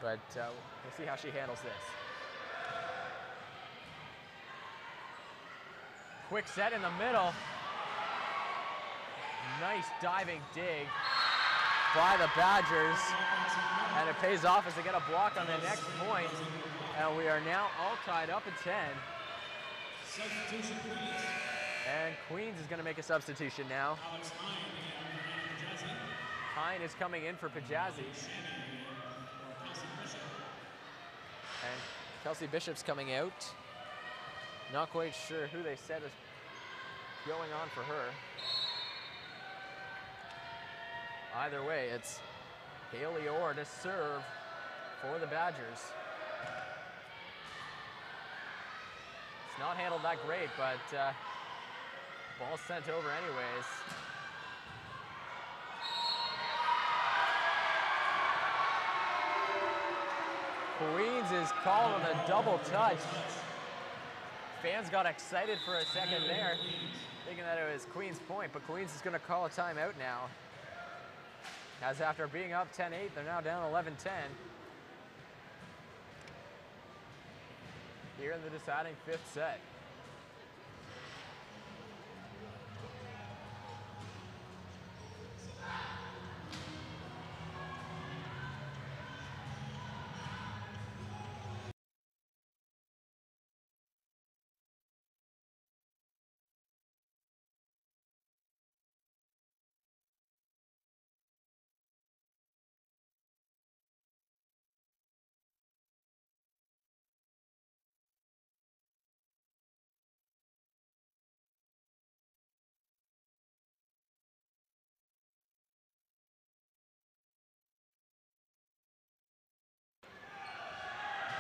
But we'll see how she handles this. Quick set in the middle. Nice diving dig by the Badgers. And it pays off as they get a block on the next point. And we are now all tied up at 10. Substitution, please. And Queens is going to make a substitution now. Hine is coming in for Pajazzi. And Kelsey Bishop's coming out. Not quite sure who they said is going on for her. Either way, it's Haley Orr to serve for the Badgers. It's not handled that great, but ball sent over anyways. Queens is called on a double touch. Fans got excited for a second there, thinking that it was Queens' point, but Queens is going to call a timeout now. As after being up 10-8, they're now down 11-10. Here in the deciding 5th set.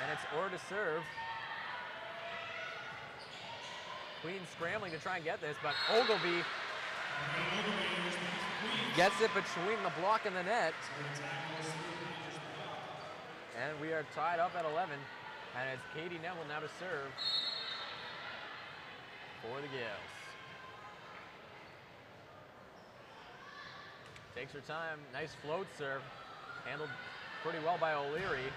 And it's Orr to serve. Queens scrambling to try and get this, but Ogilvie gets it between the block and the net. And we are tied up at 11. And it's Katie Neville now to serve for the Gaels. Takes her time. Nice float serve. Handled pretty well by O'Leary.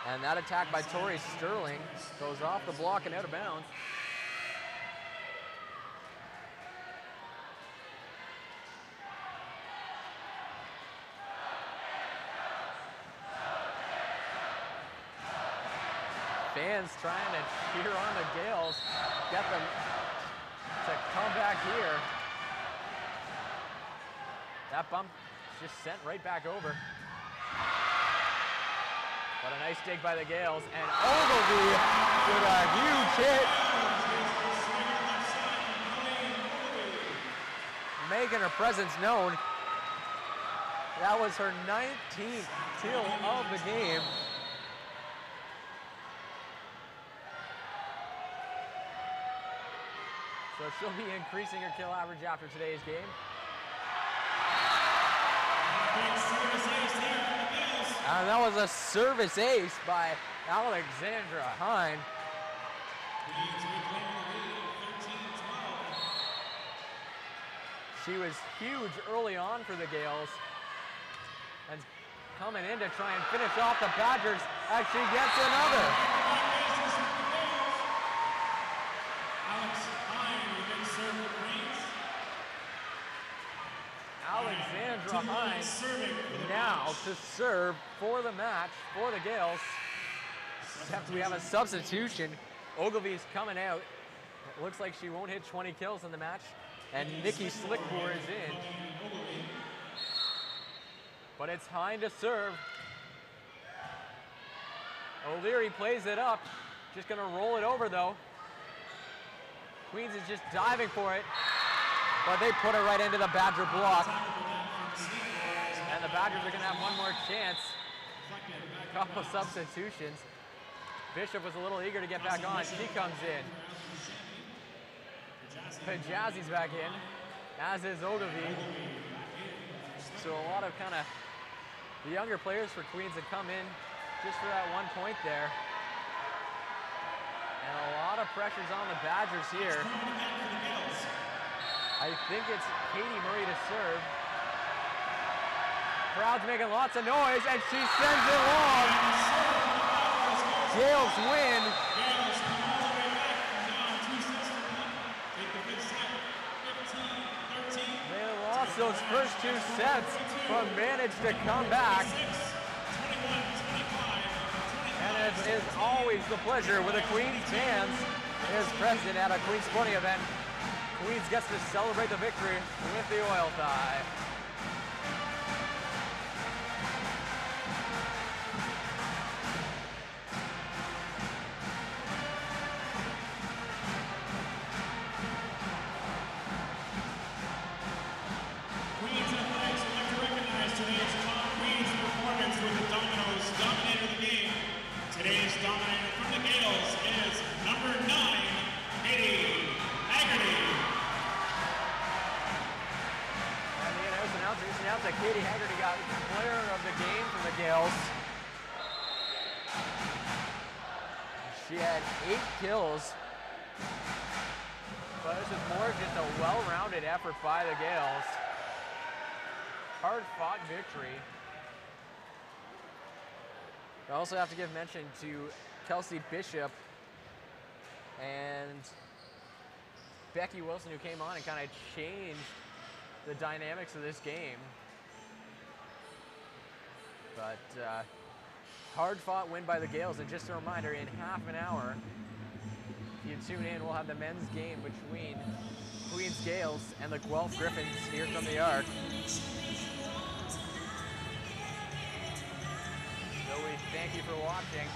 And that attack by Tori Sterling goes off the block and out of bounds. Fans trying to cheer on the Gaels, get them to come back here. That bump just sent right back over. But a nice dig by the Gaels, and Ogilvie with a huge hit. Making her presence known. That was her 19th kill of the game. So she'll be increasing her kill average after today's game. And that was a service ace by Alexandra Hine. She was huge early on for the Gaels. And coming in to try and finish off the Badgers as she gets another. Alexandra Hines now to serve for the match for the Gaels. Except we have a substitution. Ogilvy's coming out. It looks like she won't hit 20 kills in the match. And Nikki Slickmore is in. But it's Hine to serve. O'Leary plays it up. Just gonna roll it over though. Queens is just diving for it. But they put it right into the Badger block. And the Badgers are gonna have one more chance. Couple substitutions. Bishop was a little eager to get back on. She comes in. Jazzy's back in, as is Ogilvy. So a lot of kind of the younger players for Queens had come in just for that 1 point there. And a lot of pressures on the Badgers here. I think it's Katie Murray to serve. Crowd's making lots of noise, and she sends it long. Gaels win. They lost those first 2 sets, but managed to come back. And it is always the pleasure with the Queens fans is present at a Queens sporting event. Queens gets to celebrate the victory with the oil tie. Queens Athletics would like to recognize today's top Queens performance with the Dominoes dominator of the game. Today's dominator from the Gaels is number 9, Katie Haggerty. And the announcer just announced that Katie Haggerty got player of the game from the Gaels. She had 8 kills. But this is more just a well-rounded effort by the Gaels. Hard-fought victory. I also have to give mention to Kelsey Bishop and Becky Wilson, who came on and kind of changed the dynamics of this game. But hard-fought win by the Gaels. And just a reminder, in half an hour, if you tune in, we'll have the men's game between Queens Gaels and the Guelph Griffins here from the Arc. So we thank you for watching.